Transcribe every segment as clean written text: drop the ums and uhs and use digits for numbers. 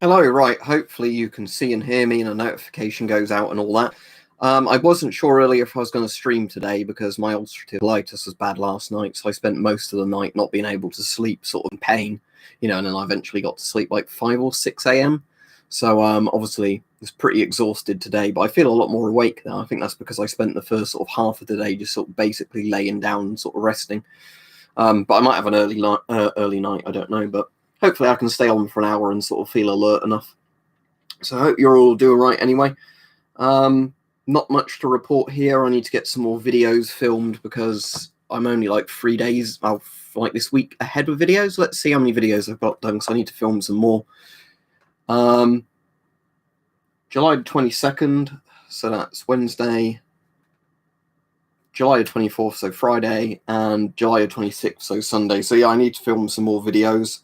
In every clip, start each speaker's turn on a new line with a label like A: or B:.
A: Hello, right. Hopefully you can see and hear me and a notification goes out and all that. I wasn't sure earlier if I was going to stream today because my ulcerative colitis was bad last night, so I spent most of the night not being able to sleep, sort of in pain, and then I eventually got to sleep like 5 or 6 a.m. So obviously I was pretty exhausted today, but I feel a lot more awake now. I think that's because I spent the first sort of half of the day just sort of basically laying down and sort of resting. But I might have an early night, I don't know, but hopefully I can stay on for an hour and sort of feel alert enough. So I hope you're all doing right anyway. Not much to report here. I need to get some more videos filmed because I'm only like 3 days, like this week ahead with videos. Let's see how many videos I've got done, so I need to film some more. July the 22nd, so that's Wednesday. July the 24th, so Friday, and July the 26th, so Sunday. So yeah, I need to film some more videos.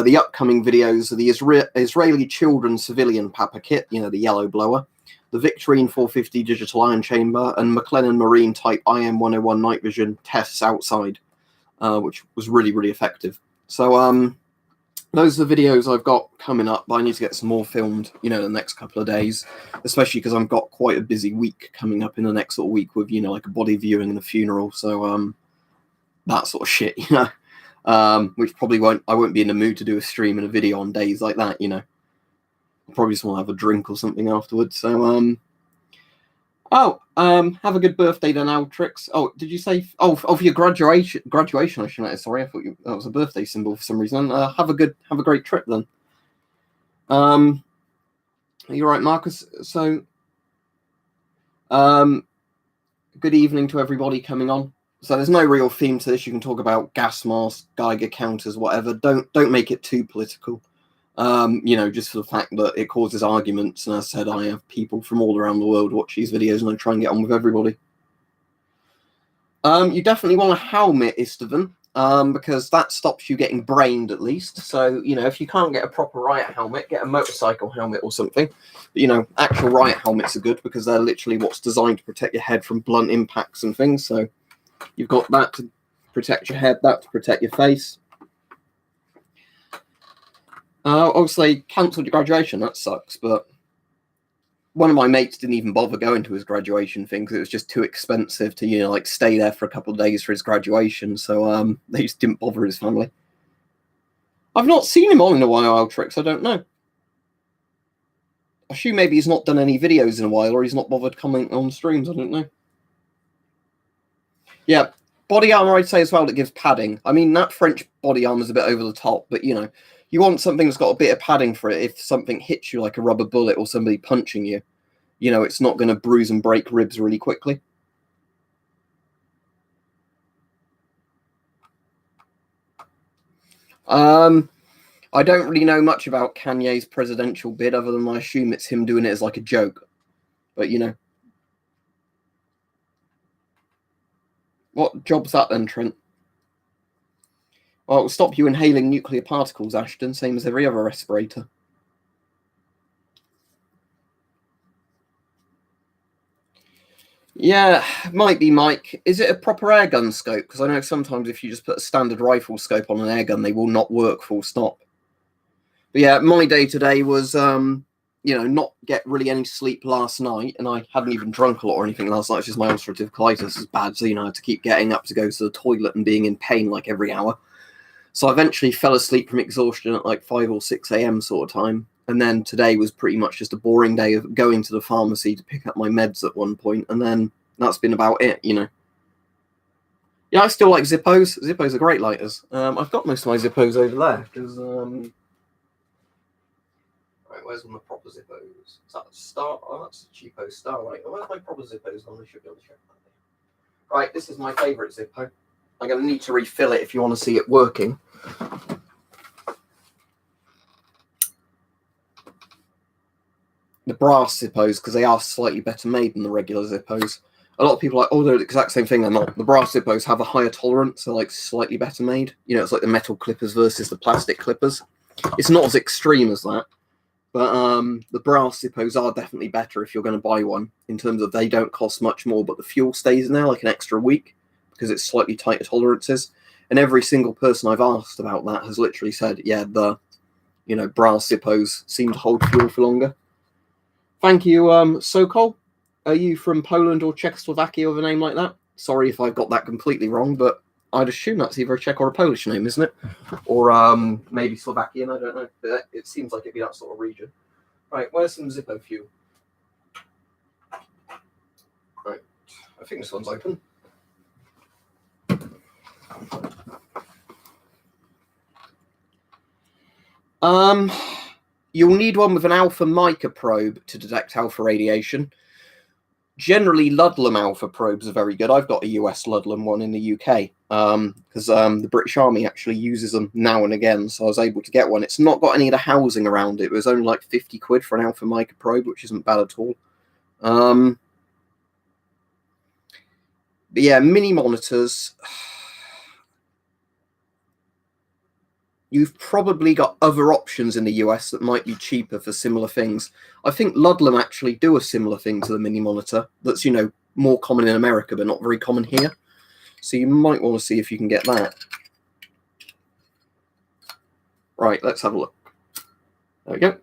A: The upcoming videos are the Israeli Children Civilian Papa Kit, the yellow blower, the Victorine 450 Digital Ion Chamber, and McLennan Marine Type IM101 Night Vision tests outside, which was really, really effective. So those are the videos I've got coming up, but I need to get some more filmed, the next couple of days, especially because I've got quite a busy week coming up in the next sort of week with, like a body viewing and a funeral. So that sort of shit, which probably I won't be in the mood to do a stream and a video on days like that, I'll probably just want to have a drink or something afterwards. So, have a good birthday then, Altrix. Oh, did you say, for your graduation, I shouldn't. Sorry, I thought that was a birthday symbol for some reason. Have a great trip then. You're right, Marcus. So, good evening to everybody coming on. So there's no real theme to this. You can talk about gas masks, Geiger counters, whatever. Don't make it too political. Just for the fact that it causes arguments. And as I said, I have people from all around the world watch these videos, and I try and get on with everybody. You definitely want a helmet, Istvan, because that stops you getting brained at least. So, if you can't get a proper riot helmet, get a motorcycle helmet or something. But, actual riot helmets are good because they're literally what's designed to protect your head from blunt impacts and things. So you've got that to protect your head, that to protect your face. Obviously, cancelled your graduation. That sucks. But one of my mates didn't even bother going to his graduation thing because it was just too expensive to, stay there for a couple of days for his graduation. So they just didn't bother his family. I've not seen him on in a while, Altrix. I don't know. I assume maybe he's not done any videos in a while, or he's not bothered commenting on streams. I don't know. Yeah, body armor, I'd say as well, that gives padding. I mean, that French body armor is a bit over the top, but, you want something that's got a bit of padding for it. If something hits you like a rubber bullet or somebody punching you, it's not going to bruise and break ribs really quickly. I don't really know much about Kanye's presidential bid other than I assume it's him doing it as like a joke. But, What job's that then, Trent? Well, it will stop you inhaling nuclear particles, Ashton, same as every other respirator. Yeah, might be, Mike. Is it a proper airgun scope? Because I know sometimes if you just put a standard rifle scope on an airgun, they will not work full stop. But yeah, my day today was, not get really any sleep last night, and I hadn't even drunk a lot or anything last night. It's just my ulcerative colitis is bad, so, I had to keep getting up to go to the toilet and being in pain like every hour. So I eventually fell asleep from exhaustion at like 5 or 6 a.m. sort of time. And then today was pretty much just a boring day of going to the pharmacy to pick up my meds at one point. And then that's been about it, Yeah, I still like Zippos. Zippos are great lighters. I've got most of my Zippos over there. Because, right, where's my proper Zippos? Is that a Star? Oh, that's a cheapo Starlight. Where's my proper Zippos gone? I should be able to check that. Right, this is my favourite Zippo. I'm going to need to refill it if you want to see it working. The brass Zippos, because they are slightly better made than the regular Zippos. A lot of people are like, oh, they're the exact same thing. They're not. The brass Zippos have a higher tolerance. They're like slightly better made. It's like the metal clippers versus the plastic clippers. It's not as extreme as that. But the brass Zippos are definitely better if you're going to buy one, in terms of they don't cost much more, but the fuel stays in there like an extra week because it's slightly tighter tolerances. And every single person I've asked about that has literally said, yeah, the brass Zippos seem to hold fuel for longer. Thank you, Sokol. Are you from Poland or Czechoslovakia with a name like that? Sorry if I've got that completely wrong, but I'd assume that's either a Czech or a Polish name, isn't it? Or maybe Slovakian, I don't know. But it seems like it'd be that sort of region. Right, where's some Zippo fuel? Right, I think this one's open. You'll need one with an alpha mica probe to detect alpha radiation. Generally, Ludlam alpha probes are very good. I've got a US Ludlam one in the UK because the British Army actually uses them now and again, so I was able to get one. It's not got any of the housing around it. It was only like 50 quid for an alpha mica probe, which isn't bad at all. But yeah, mini monitors. You've probably got other options in the US that might be cheaper for similar things. I think Ludlam actually do a similar thing to the mini monitor that's, more common in America, but not very common here. So you might want to see if you can get that. Right, let's have a look. There we go.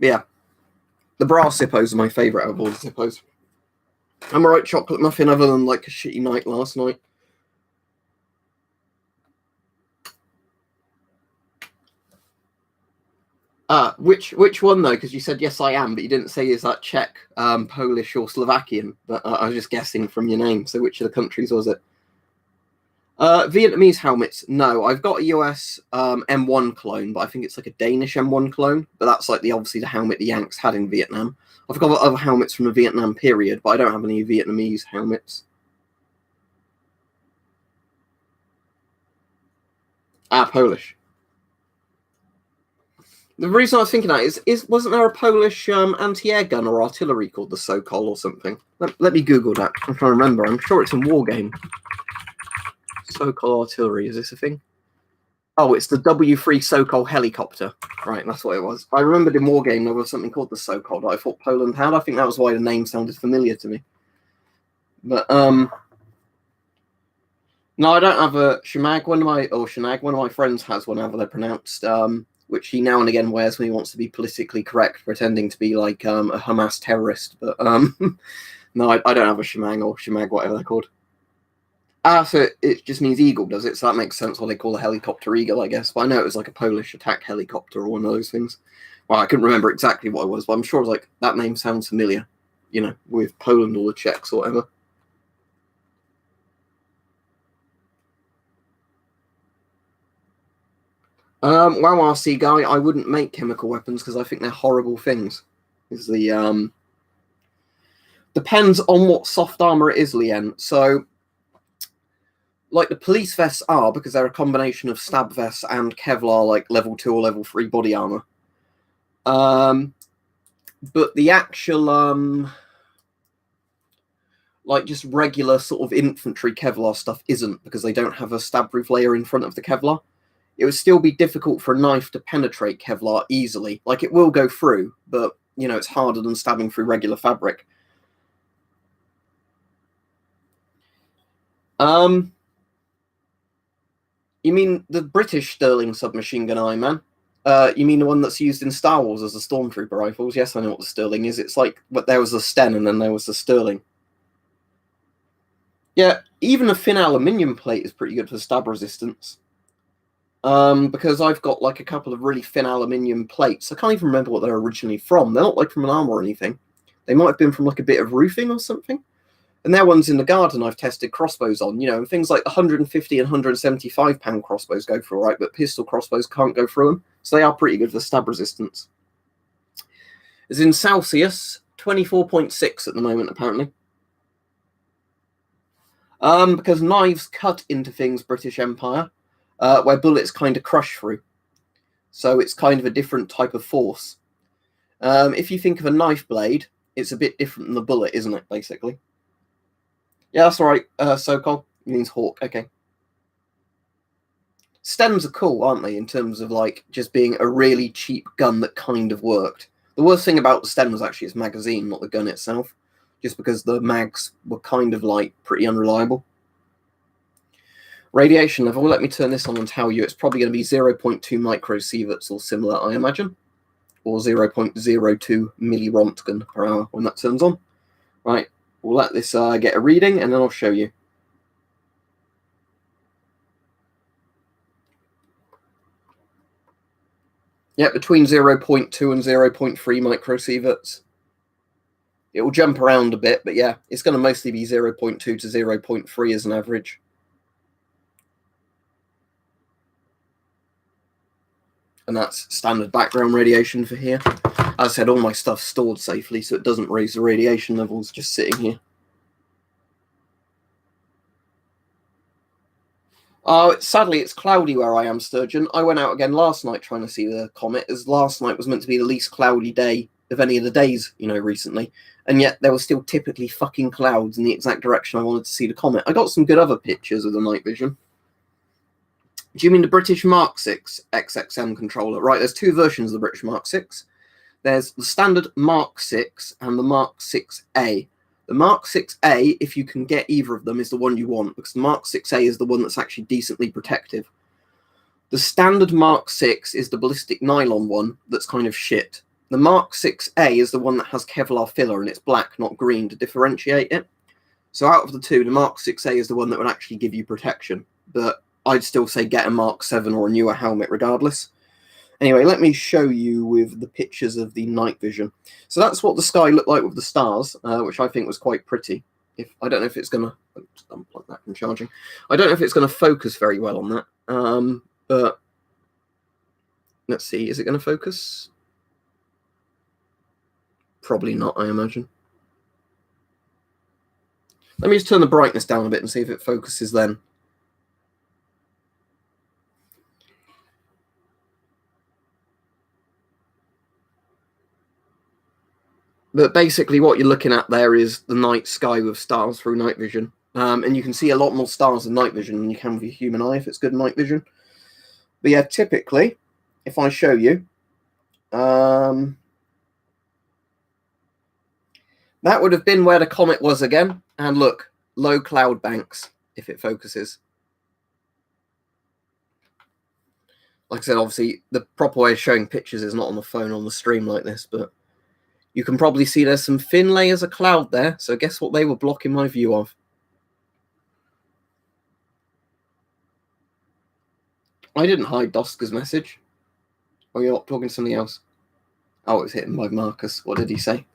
A: Yeah, the brass Zippos are my favourite out of all the Zippos. I'm alright chocolate muffin other than like a shitty night last night. Which one though? Because you said yes I am, but you didn't say is that Czech, Polish or Slovakian. But I was just guessing from your name. So which of the countries was it? Vietnamese helmets. No, I've got a US M1 clone, but I think it's like a Danish M1 clone. But that's like obviously the helmet the Yanks had in Vietnam. I've got other helmets from the Vietnam period, but I don't have any Vietnamese helmets. Polish. The reason I was thinking that is wasn't there a Polish anti-air gun or artillery called the Sokol or something? Let me Google that. I'm trying to remember. I'm sure it's in Wargame. Sokol artillery, is this a thing? Oh, it's the W3 Sokol helicopter. Right, that's what it was. I remembered in Wargame there was something called the Sokol that I thought Poland had. I think that was why the name sounded familiar to me. But no, I don't have a Shemag. One of my friends has one, however they're pronounced, which he now and again wears when he wants to be politically correct, pretending to be like a Hamas terrorist. But no, I don't have a Shemang or Shemag, whatever they're called. So it just means eagle, does it? So that makes sense what they call a helicopter eagle, I guess. But I know it was like a Polish attack helicopter or one of those things. Well, I couldn't remember exactly what it was, but I'm sure it was like, that name sounds familiar, with Poland or the Czechs or whatever. Well, RC guy, I wouldn't make chemical weapons because I think they're horrible things. Is the depends on what soft armor it is, Lien. So, like the police vests are, because they're a combination of stab vests and Kevlar, like level 2 or level 3 body armor. But the actual like just regular sort of infantry Kevlar stuff isn't, because they don't have a stab proof layer in front of the Kevlar. It would still be difficult for a knife to penetrate Kevlar easily. Like, it will go through, but, it's harder than stabbing through regular fabric. You mean the British Sterling submachine gun, Iron Man? You mean the one that's used in Star Wars as the Stormtrooper rifles? Yes, I know what the Sterling is. It's like, but there was the Sten and then there was the Sterling. Yeah, even a thin aluminium plate is pretty good for stab resistance. Because I've got like a couple of really thin aluminium plates. I can't even remember what they're originally from. They're not like from an arm or anything. They might have been from like a bit of roofing or something. And they're ones in the garden I've tested crossbows on, and things like 150 and 175 pound crossbows go through all right, but pistol crossbows can't go through them. So they are pretty good for stab resistance. It's in Celsius, 24.6 at the moment, apparently. Because knives cut into things, British Empire, where bullets kind of crush through. So it's kind of a different type of force. If you think of a knife blade, it's a bit different than the bullet, isn't it, basically? Yeah, that's all right. Sokol means hawk. Okay. Stems are cool, aren't they, in terms of like just being a really cheap gun that kind of worked. The worst thing about the stem was actually its magazine, not the gun itself, just because the mags were kind of like pretty unreliable. Radiation level, let me turn this on and tell you, it's probably going to be 0.2 microsieverts or similar, I imagine, or 0.02 millirontgen per hour when that turns on. Right, we'll let this get a reading, and then I'll show you. Yeah, between 0.2 and 0.3 microsieverts. It will jump around a bit, but yeah, it's going to mostly be 0.2 to 0.3 as an average. And that's standard background radiation for here. As I said, all my stuff's stored safely, so it doesn't raise the radiation levels just sitting here. Sadly, it's cloudy where I am, Sturgeon. I went out again last night trying to see the comet, as last night was meant to be the least cloudy day of any of the days, recently. And yet there were still typically fucking clouds in the exact direction I wanted to see the comet. I got some good other pictures of the night vision. Do you mean the British Mark 6 XXM controller? Right, there's two versions of the British Mark 6. There's the standard Mark 6 and the Mark 6A. The Mark 6A, if you can get either of them, is the one you want, because the Mark 6A is the one that's actually decently protective. The standard Mark 6 is the ballistic nylon one that's kind of shit. The Mark 6A is the one that has Kevlar filler, and it's black, not green, to differentiate it. So out of the two, the Mark 6A is the one that would actually give you protection, but I'd still say get a Mark 7 or a newer helmet regardless. Anyway, let me show you with the pictures of the night vision. So that's what the sky looked like with the stars, which I think was quite pretty. I don't know if it's going to... Just unplug that from charging. I don't know if it's going to focus very well on that, but let's see. Is it going to focus? Probably not, I imagine. Let me just turn the brightness down a bit and see if it focuses then. But basically what you're looking at there is the night sky with stars through night vision. And you can see a lot more stars in night vision than you can with your human eye if it's good night vision. But yeah, typically, if I show you, that would have been where the comet was again. And look, low cloud banks, if it focuses. Like I said, obviously, the proper way of showing pictures is not on the phone on the stream like this, but you can probably see there's some thin layers of cloud there. So guess what they were blocking my view of? I didn't hide Doska's message. Oh, you're not talking to something else? Oh, it was hidden by Marcus. What did he say?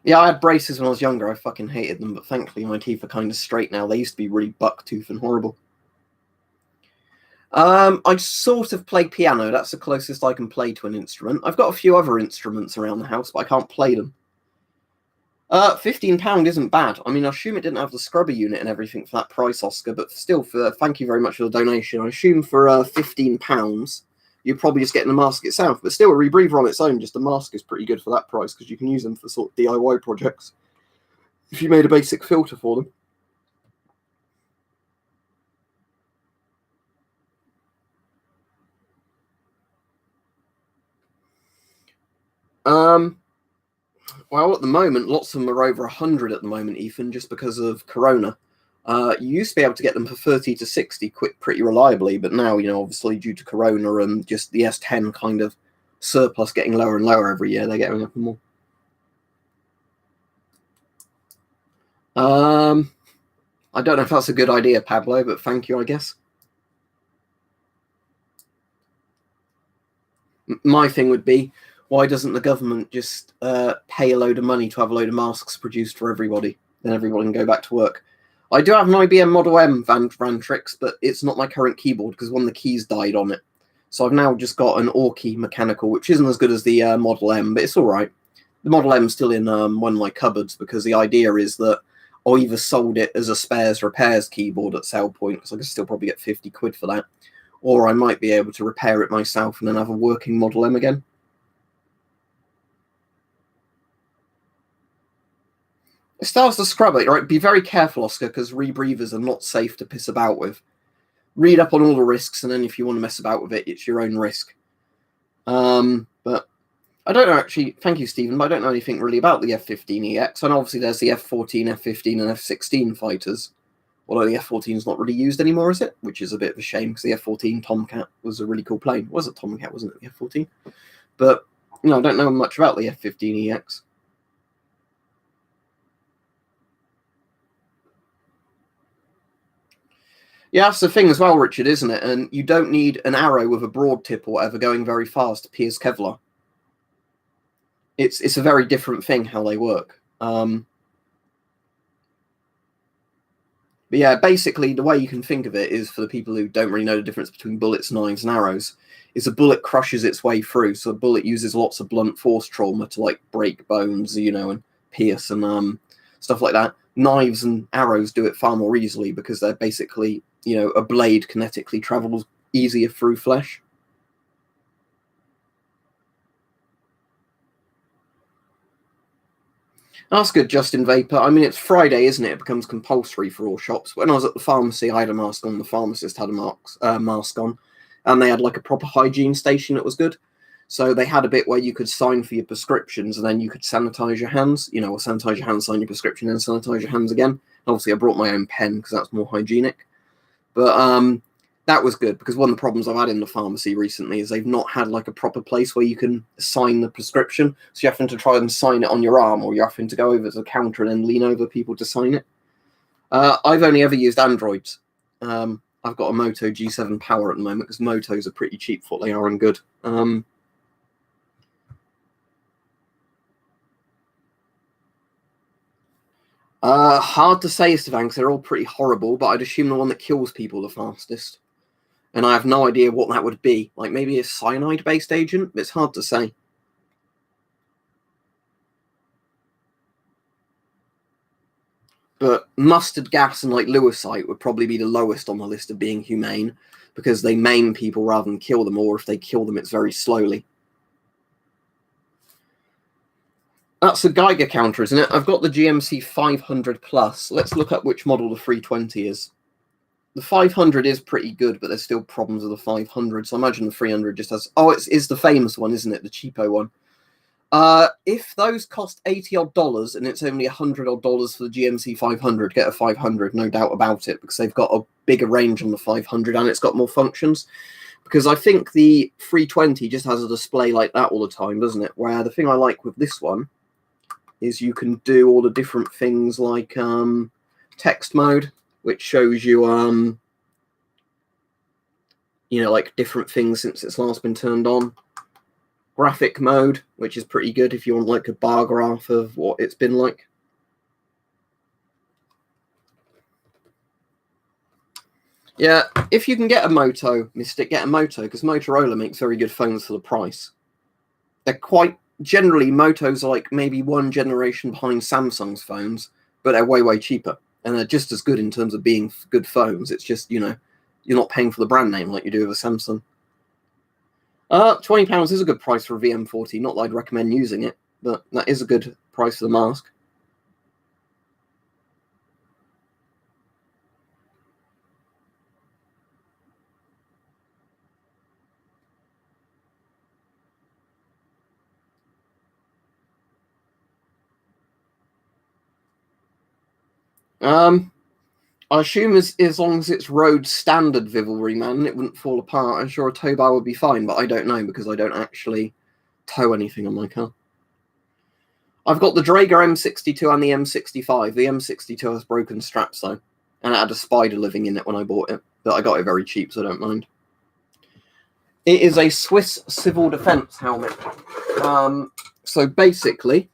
A: Yeah, I had braces when I was younger. I fucking hated them, but thankfully my teeth are kind of straight now. They used to be really bucktooth and horrible. I sort of play piano. That's the closest I can play to an instrument. I've got a few other instruments around the house, but I can't play them. £15 isn't bad. I mean, I assume it didn't have the scrubber unit and everything for that price, Oscar, but still, thank you very much for the donation. I assume for £15, you're probably just getting the mask itself, but still, a rebreather on its own, just a mask is pretty good for that price, because you can use them for sort of DIY projects if you made a basic filter for them. Well, at the moment, lots of them are over 100 at the moment, Ethan, just because of Corona. You used to be able to get them for 30 to 60 pretty reliably, but now, obviously due to Corona and just the S10 kind of surplus getting lower and lower every year, they're getting up more. I don't know if that's a good idea, Pablo, but thank you, I guess. My thing would be, why doesn't the government just pay a load of money to have a load of masks produced for everybody? Then everybody can go back to work. I do have an IBM Model M Vantrix, but it's not my current keyboard because one of the keys died on it. So I've now just got an Orkey mechanical, which isn't as good as the Model M, but it's all right. The Model M's still in one of my cupboards because the idea is that I either sold it as a spares repairs keyboard at sale point, because I can still probably get 50 quid for that, or I might be able to repair it myself and then have a working Model M again. It starts to scrub it, right? Be very careful, Oscar, because rebreathers are not safe to piss about with. Read up on all the risks, and then if you want to mess about with it, it's your own risk. But I don't know actually. Thank you, Stephen. But I don't know anything really about the F-15EX. And obviously, there's the F-14, F-15, and F-16 fighters. Although the F-14 is not really used anymore, is it? Which is a bit of a shame because the F-14 Tomcat was a really cool plane. It was a Tomcat, wasn't it? The F-14. But I don't know much about the F-15EX. Yeah, that's the thing as well, Richard, isn't it? And you don't need an arrow with a broad tip or whatever going very fast to pierce Kevlar. It's a very different thing how they work. But yeah, basically the way you can think of it is, for the people who don't really know the difference between bullets, knives, and arrows, is a bullet crushes its way through. So a bullet uses lots of blunt force trauma to like break bones, and pierce and stuff like that. Knives and arrows do it far more easily because they're basically, a blade kinetically travels easier through flesh. That's good, Justin Vapor. I mean, it's Friday, isn't it? It becomes compulsory for all shops. When I was at the pharmacy, I had a mask on. The pharmacist had a mask on. And they had like a proper hygiene station that was good. So they had a bit where you could sign for your prescriptions and then you could sanitize your hands, or sanitize your hands, sign your prescription, and sanitize your hands again. Obviously, I brought my own pen because that's more hygienic. But that was good because one of the problems I've had in the pharmacy recently is they've not had like a proper place where you can sign the prescription. So you're having to try and sign it on your arm, or you're having to go over to the counter and then lean over people to sign it. I've only ever used Androids. I've got a Moto G7 Power at the moment because Motos are pretty cheap for what they are and good. Hard to say, Stefan, because they're all pretty horrible, but I'd assume the one that kills people the fastest. And I have no idea what that would be. Like maybe a cyanide-based agent? It's hard to say. But mustard gas and like lewisite would probably be the lowest on the list of being humane because they maim people rather than kill them, or if they kill them, it's very slowly. That's a Geiger counter, isn't it? I've got the GMC 500 Plus. Let's look up which model the 320 is. The 500 is pretty good, but there's still problems with the 500. So I imagine the 300 just has... Oh, it's the famous one, isn't it? The cheapo one. If those cost $80 and it's only $100 for the GMC 500, get a 500, no doubt about it, because they've got a bigger range on the 500 and it's got more functions. Because I think the 320 just has a display like that all the time, doesn't it? Where the thing I like with this one is you can do all the different things like text mode, which shows you, like different things since it's last been turned on. Graphic mode, which is pretty good if you want like a bar graph of what it's been like. Yeah, if you can get a Moto, Mystic, get a Moto, because Motorola makes very good phones for the price. They're quite... Generally, Motos are like maybe one generation behind Samsung's phones, but they're way, way cheaper. And they're just as good in terms of being good phones. It's just, you're not paying for the brand name like you do with a Samsung. £20 is a good price for a VM40. Not that I'd recommend using it, but that is a good price for the mask. I assume as long as it's road standard Vivalry, man, it wouldn't fall apart. I'm sure a tow bar would be fine, but I don't know because I don't actually tow anything on my car. I've got the Draeger M62 and the M65. The M62 has broken straps, though, and it had a spider living in it when I bought it, but I got it very cheap, so I don't mind. It is a Swiss civil defense helmet. So basically...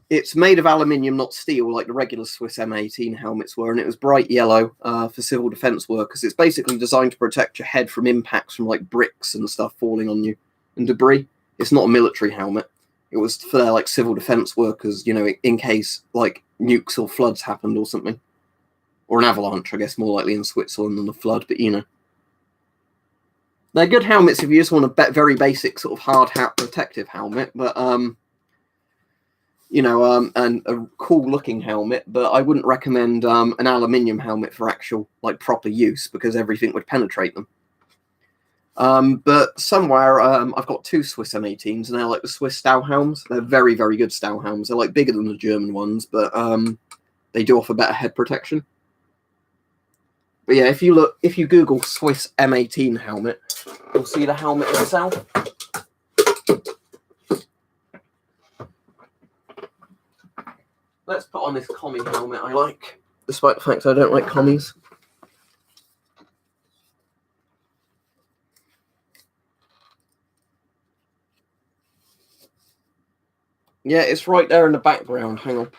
A: It's made of aluminium, not steel, like the regular Swiss M18 helmets were, and it was bright yellow for civil defense workers. It's basically designed to protect your head from impacts from like bricks and stuff falling on you and debris. It's not a military helmet. It was for their like civil defense workers, in case like nukes or floods happened or something, or an avalanche, I guess, more likely in Switzerland than a flood. But they're good helmets if you just want a very basic sort of hard hat protective helmet, but and a cool-looking helmet, but I wouldn't recommend an aluminium helmet for actual, like, proper use because everything would penetrate them. But somewhere I've got two Swiss M18s, and they're like the Swiss Stauhelms. They're very, very good Stauhelms. They're like bigger than the German ones, but they do offer better head protection. But yeah, if you Google Swiss M18 helmet, you'll see the helmet itself. Let's put on this commie helmet I like, despite the fact I don't like commies. Yeah, it's right there in the background. Hang on.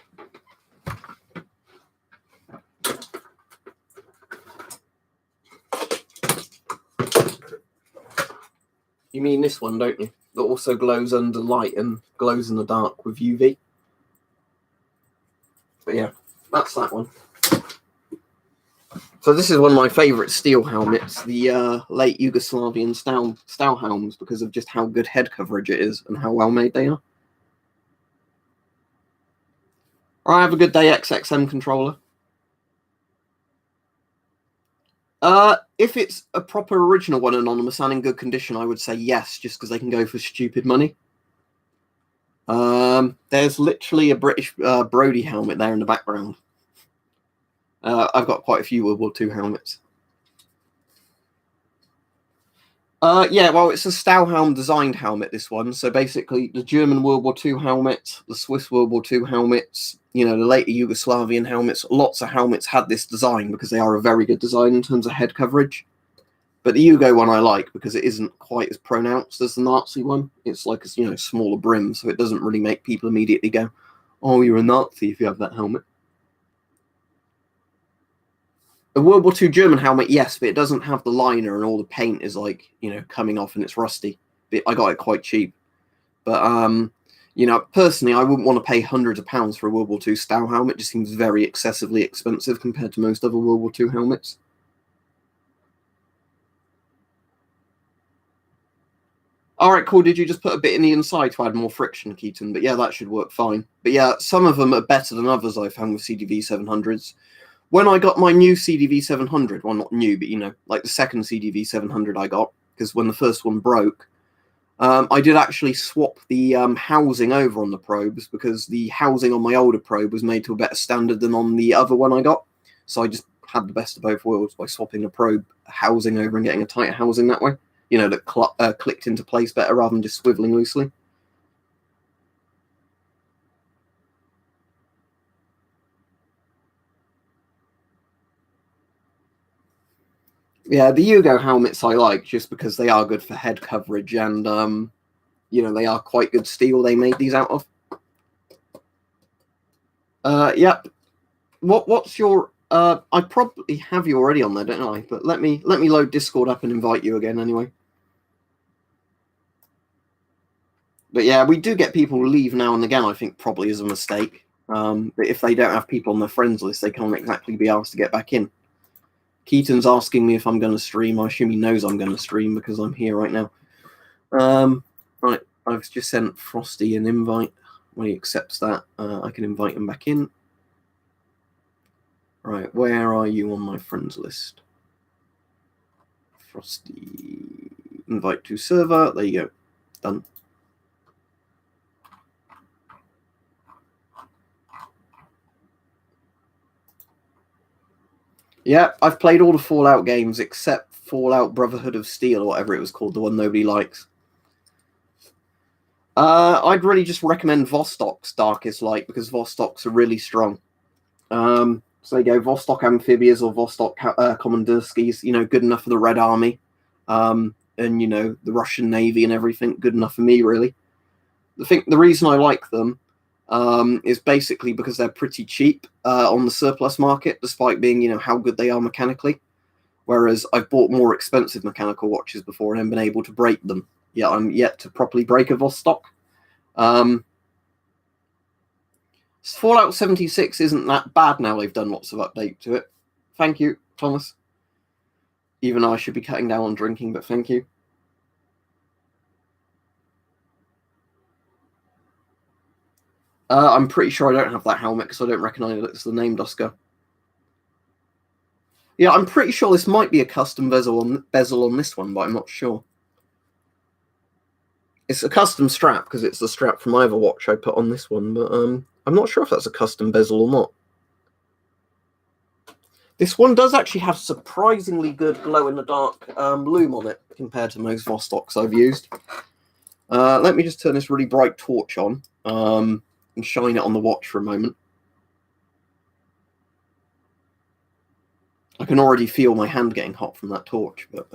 A: You mean this one, don't you? That also glows under light and glows in the dark with UV. But yeah, that's that one. So this is one of my favourite steel helmets, the late Yugoslavian Stauhelms, because of just how good head coverage it is and how well made they are. I have a good day, XXM controller. If it's a proper original one, anonymous and in good condition, I would say yes, just because they can go for stupid money. There's literally a British Brody helmet there in the background. I've got quite a few World War II helmets. Yeah, well, it's a Stauhelm designed helmet, this one. So basically, the German World War II helmet, the Swiss World War II helmets, you know, the later Yugoslavian helmets, lots of helmets had this design because they are a very good design in terms of head coverage. But the Yugo one I like because it isn't quite as pronounced as the Nazi one. It's like a, you know, smaller brim, so it doesn't really make people immediately go, "Oh, you're a Nazi if you have that helmet." A World War II German helmet, yes, but it doesn't have the liner and all the paint is like, you know, coming off and it's rusty. But I got it quite cheap. But you know, personally, I wouldn't want to pay hundreds of pounds for a World War II style helmet. It just seems very excessively expensive compared to most other World War II helmets. All right, cool. Did you just put a bit in the inside to add more friction, Keaton? But yeah, that should work fine. But yeah, some of them are better than others I found with CDV 700s. When I got my new CDV 700, well, not new, but you know, like the second CDV 700 I got, because when the first one broke, I did actually swap the housing over on the probes because the housing on my older probe was made to a better standard than on the other one I got. So I just had the best of both worlds by swapping the probe housing over and getting a tighter housing that way. You know, that clicked into place better rather than just swiveling loosely. Yeah, the Yugo helmets I like just because they are good for head coverage and, you know, they are quite good steel they made these out of. Yep. What's your... I probably have you already on there, don't I? But let me load Discord up and invite you again anyway. But yeah, we do get people leave now and again, I think probably is a mistake. But if they don't have people on their friends list, they can't exactly be asked to get back in. Keaton's asking me if I'm going to stream. I assume he knows I'm going to stream because I'm here right now. Right, I've just sent Frosty an invite. When he accepts that, I can invite him back in. Right, where are you on my friends list? Frosty, invite to server. There you go. Done. Yeah, I've played all the Fallout games except Fallout Brotherhood of Steel or whatever it was called, the one nobody likes. I'd really just recommend Vostok's Darkest Light because Vostok's are really strong. So there you go, Vostok Amphibious or Vostok Komanderskis, you know, good enough for the Red Army. And, you know, the Russian Navy and everything, good enough for me, really. The reason I like them is basically because they're pretty cheap on the surplus market, despite being, you know, how good they are mechanically. Whereas I've bought more expensive mechanical watches before and haven't been able to break them. Yeah, I'm yet to properly break a Vostok. Fallout 76 isn't that bad now they've done lots of update to it. Thank you, Thomas. Even though I should be cutting down on drinking, but thank you. I'm pretty sure I don't have that helmet because I don't recognize it as the name Dusker. Yeah, I'm pretty sure this might be a custom bezel on this one, but I'm not sure. It's a custom strap because it's the strap from my other watch I put on this one, but I'm not sure if that's a custom bezel or not. This one does actually have surprisingly good glow-in-the-dark lume on it compared to most Vostoks I've used. Let me just turn this really bright torch on and shine it on the watch for a moment. I can already feel my hand getting hot from that torch, but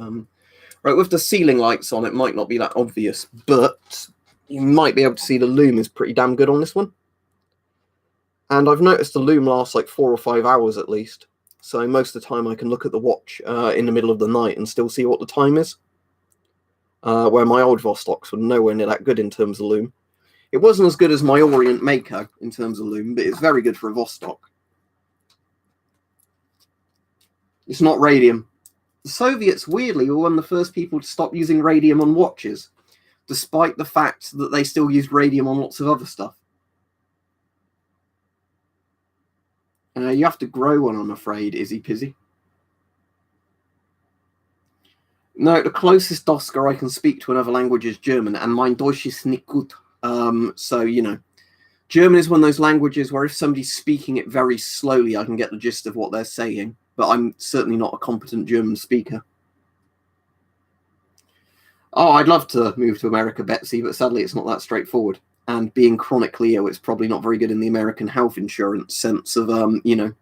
A: right, with the ceiling lights on, it might not be that obvious, but you might be able to see the lume is pretty damn good on this one. And I've noticed the lume lasts like 4 or 5 hours at least. So most of the time I can look at the watch in the middle of the night and still see what the time is. Where my old Vostoks were nowhere near that good in terms of lume. It wasn't as good as my Orient Mako in terms of lume, but it's very good for a Vostok. It's not radium. The Soviets, weirdly, were one of the first people to stop using radium on watches, despite the fact that they still used radium on lots of other stuff. You have to grow one, I'm afraid, Izzy Pizzy. No, the closest Dosker I can speak to another language is German, and mein Deutsch ist nicht gut. So, you know, German is one of those languages where if somebody's speaking it very slowly, I can get the gist of what they're saying, but I'm certainly not a competent German speaker. Oh, I'd love to move to America, Betsy, but sadly it's not that straightforward. And being chronically ill, it's probably not very good in the American health insurance sense of, you know,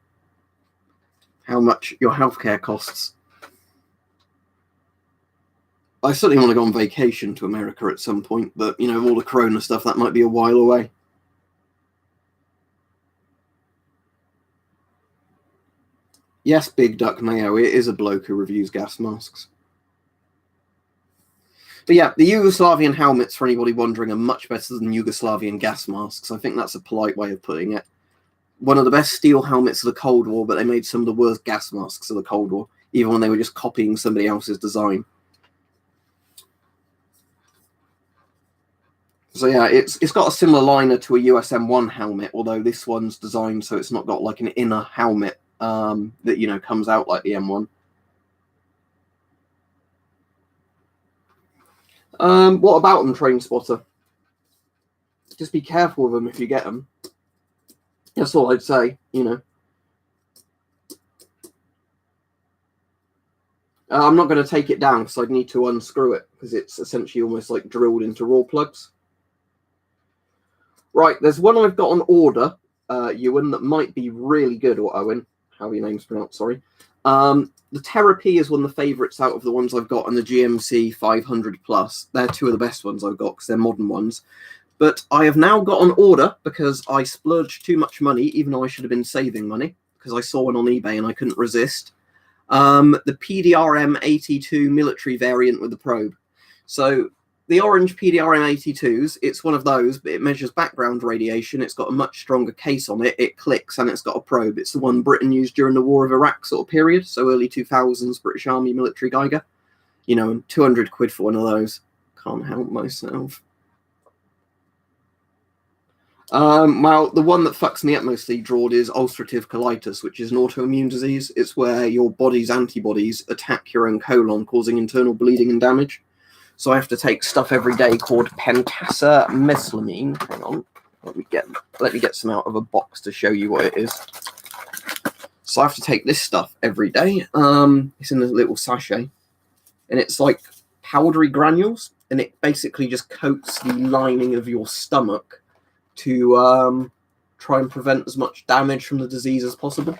A: how much your healthcare costs. I certainly want to go on vacation to America at some point, but, you know, all the corona stuff, that might be a while away. Yes, Big Duck Mayo, it is a bloke who reviews gas masks. But yeah, the Yugoslavian helmets, for anybody wondering, are much better than Yugoslavian gas masks. I think that's a polite way of putting it. One of the best steel helmets of the Cold War, but they made some of the worst gas masks of the Cold War, even when they were just copying somebody else's design. So yeah, it's got a similar liner to a USM1 helmet, although this one's designed so it's not got like an inner helmet that, you know, comes out like the M1. What about them, Train Spotter? Just be careful with them if you get them. That's all I'd say, you know. I'm not going to take it down because I'd need to unscrew it because it's essentially almost like drilled into raw plugs. Right, there's one I've got on order, Ewan, that might be really good, or Owen, how your name's pronounced, sorry. The Therapy is one of the favourites out of the ones I've got, and the GMC 500 Plus. They're two of the best ones I've got because they're modern ones. But I have now got an order because I splurged too much money, even though I should have been saving money, because I saw one on eBay and I couldn't resist. The PDRM 82 military variant with the probe. So the orange PDRM 82s, it's one of those, but it measures background radiation. It's got a much stronger case on it. It clicks and it's got a probe. It's the one Britain used during the War of Iraq sort of period. So early 2000s British Army military Geiger. You know, 200 quid for one of those. Can't help myself. Well, the one that fucks me up mostly, Drawed, is ulcerative colitis, which is an autoimmune disease. It's where your body's antibodies attack your own colon, causing internal bleeding and damage. So I have to take stuff every day called pentasermesalamine. Hang on, let me get some out of a box to show you what it is. So I have to take this stuff every day. It's in a little sachet, and it's like powdery granules, and it basically just coats the lining of your stomach to try and prevent as much damage from the disease as possible.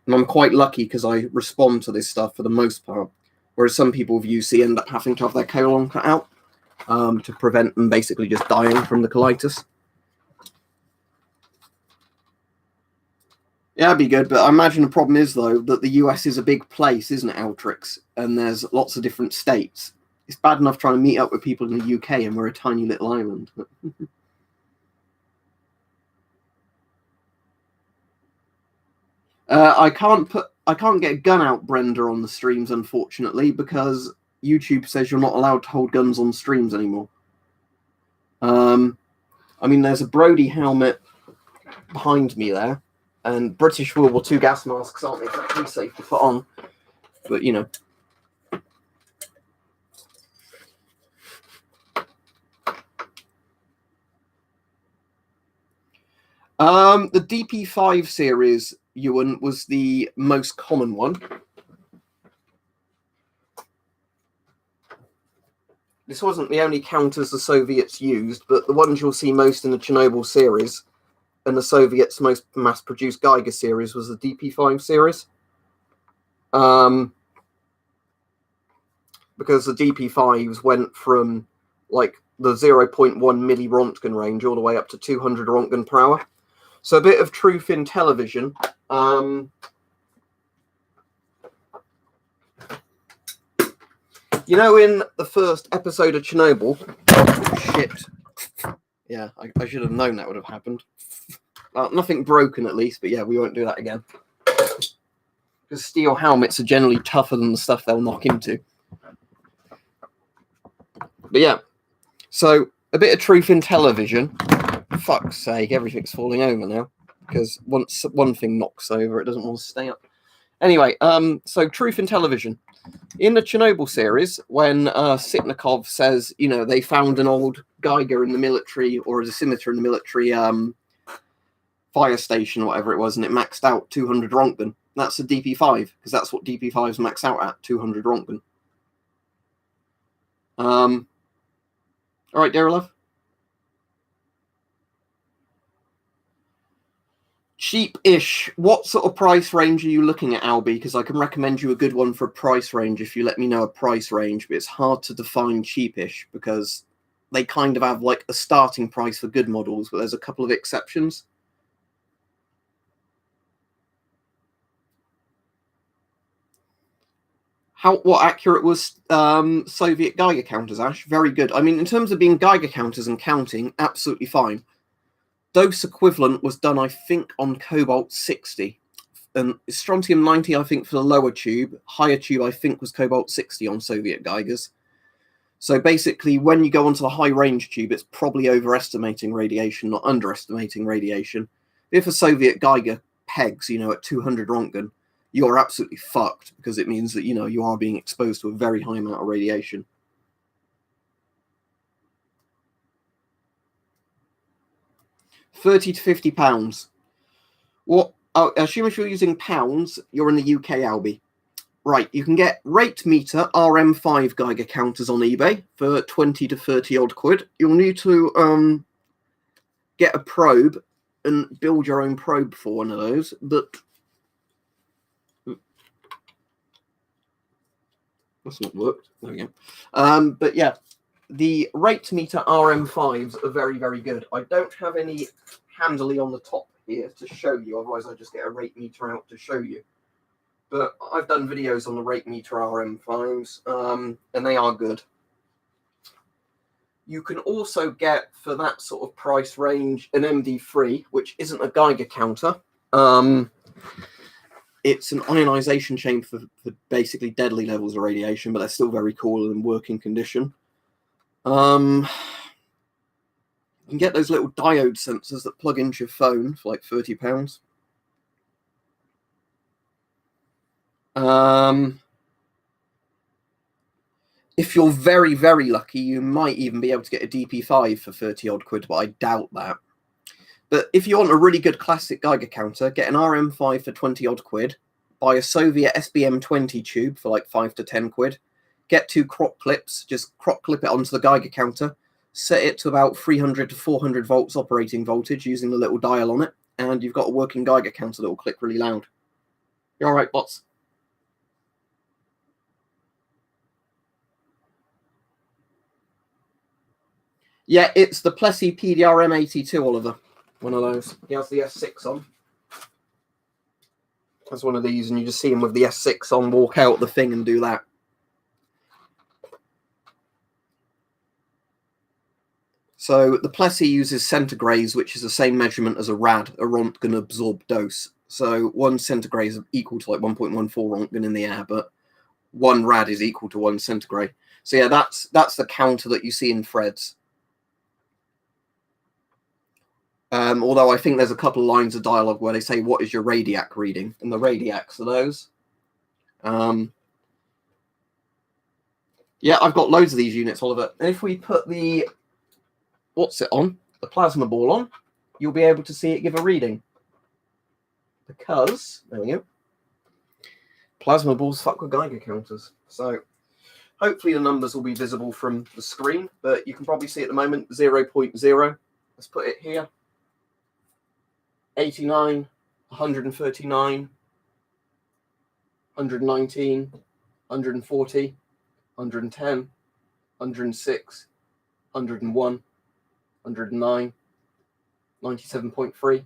A: And I'm quite lucky because I respond to this stuff for the most part, whereas some people with UC end up having to have their colon cut out to prevent them basically just dying from the colitis. Yeah, that'd be good, but I imagine the problem is, though, that the US is a big place, isn't it, Altrix? And there's lots of different states. It's bad enough trying to meet up with people in the UK, and we're a tiny little island. I can't get a gun out, Brenda, on the streams, unfortunately, because YouTube says you're not allowed to hold guns on streams anymore. I mean, there's a Brody helmet behind me there, And British World War II gas masks aren't exactly safe to put on, but you know. The DP5 series, Ewan, was the most common one. This wasn't the only counters the Soviets used, but the ones you'll see most in the Chernobyl series and the Soviets' most mass-produced Geiger series was the DP5 series. Because the DP5s went from like the 0.1 milli Rontgen range all the way up to 200 Rontgen per hour. So a bit of truth in television. You know, in the first episode of Chernobyl, shit. Yeah, I should have known that would have happened. Nothing broken at least, but yeah, we won't do that again. Because steel helmets are generally tougher than the stuff they'll knock into. But yeah, so a bit of truth in television. Fuck's sake, everything's falling over now. Because once one thing knocks over, it doesn't want to stay up. Anyway, so truth in television. In the Chernobyl series, when Sitnikov says, you know, they found an old Geiger in the military or a dosimeter in the military fire station or whatever it was, and it maxed out 200 Rontgen. That's a DP5, because that's what DP5s max out at, 200 Rontgen. All right, dear love. Cheap-ish. What sort of price range are you looking at, Albie? Because I can recommend you a good one for a price range if you let me know a price range, but it's hard to define cheapish because they kind of have like a starting price for good models, but there's a couple of exceptions. What accurate was Soviet Geiger counters, Ash? Very good. I mean, in terms of being Geiger counters and counting, absolutely fine. Dose equivalent was done, I think, on cobalt 60. And strontium 90, I think, for the lower tube. Higher tube, I think, was cobalt 60 on Soviet Geigers. So basically, when you go onto the high-range tube, it's probably overestimating radiation, not underestimating radiation. If a Soviet Geiger pegs, you know, at 200 Rontgen, you're absolutely fucked because it means that, you know, you are being exposed to a very high amount of radiation. £30 to £50. What? I assume if you're using pounds, you're in the UK, Albie. Right, you can get rate meter RM5 Geiger counters on eBay for 20 to 30 odd quid. You'll need to get a probe and build your own probe for one of those, but that's not worked. There we go. But yeah, the rate meter RM5s are very, very good. I don't have any handily on the top here to show you, otherwise I just get a rate meter out to show you. But I've done videos on the rate meter RM5s, and they are good. You can also get, for that sort of price range, an MD3, which isn't a Geiger counter. It's an ionization chamber for basically deadly levels of radiation, but they're still very cool and in working condition. You can get those little diode sensors that plug into your phone for like £30. If you're very, very lucky, you might even be able to get a DP5 for 30 odd quid, but I doubt that. But if you want a really good classic Geiger counter, get an RM5 for 20 odd quid, buy a Soviet SBM20 tube for like 5 to 10 quid, get 2 crop clips, just crop clip it onto the Geiger counter, set it to about 300 to 400 volts operating voltage using the little dial on it, and you've got a working Geiger counter that will click really loud. You all right, bots? Yeah, it's the Plessey PDRM82, Oliver. One of those. He has the S6 on. That's one of these, and you just see him with the S6 on walk out the thing and do that. So the Plessey uses centigrades, which is the same measurement as a rad, a Rontgen absorbed dose. So 1 centigrade is equal to like 1.14 Rontgen in the air, but 1 rad is equal to 1 centigrade. So yeah, that's the counter that you see in Fred's. Although I think there's a couple of lines of dialogue where they say, "What is your radiac reading?" And the radiacs are those. Yeah, I've got loads of these units, Oliver. And if we put the plasma ball on, you'll be able to see it give a reading. Because, there we go, plasma balls fuck with Geiger counters. So hopefully the numbers will be visible from the screen, but you can probably see at the moment 0.0. Let's put it here. 89, 139, 119, 140, 110, 106, 101, 109, 97.3.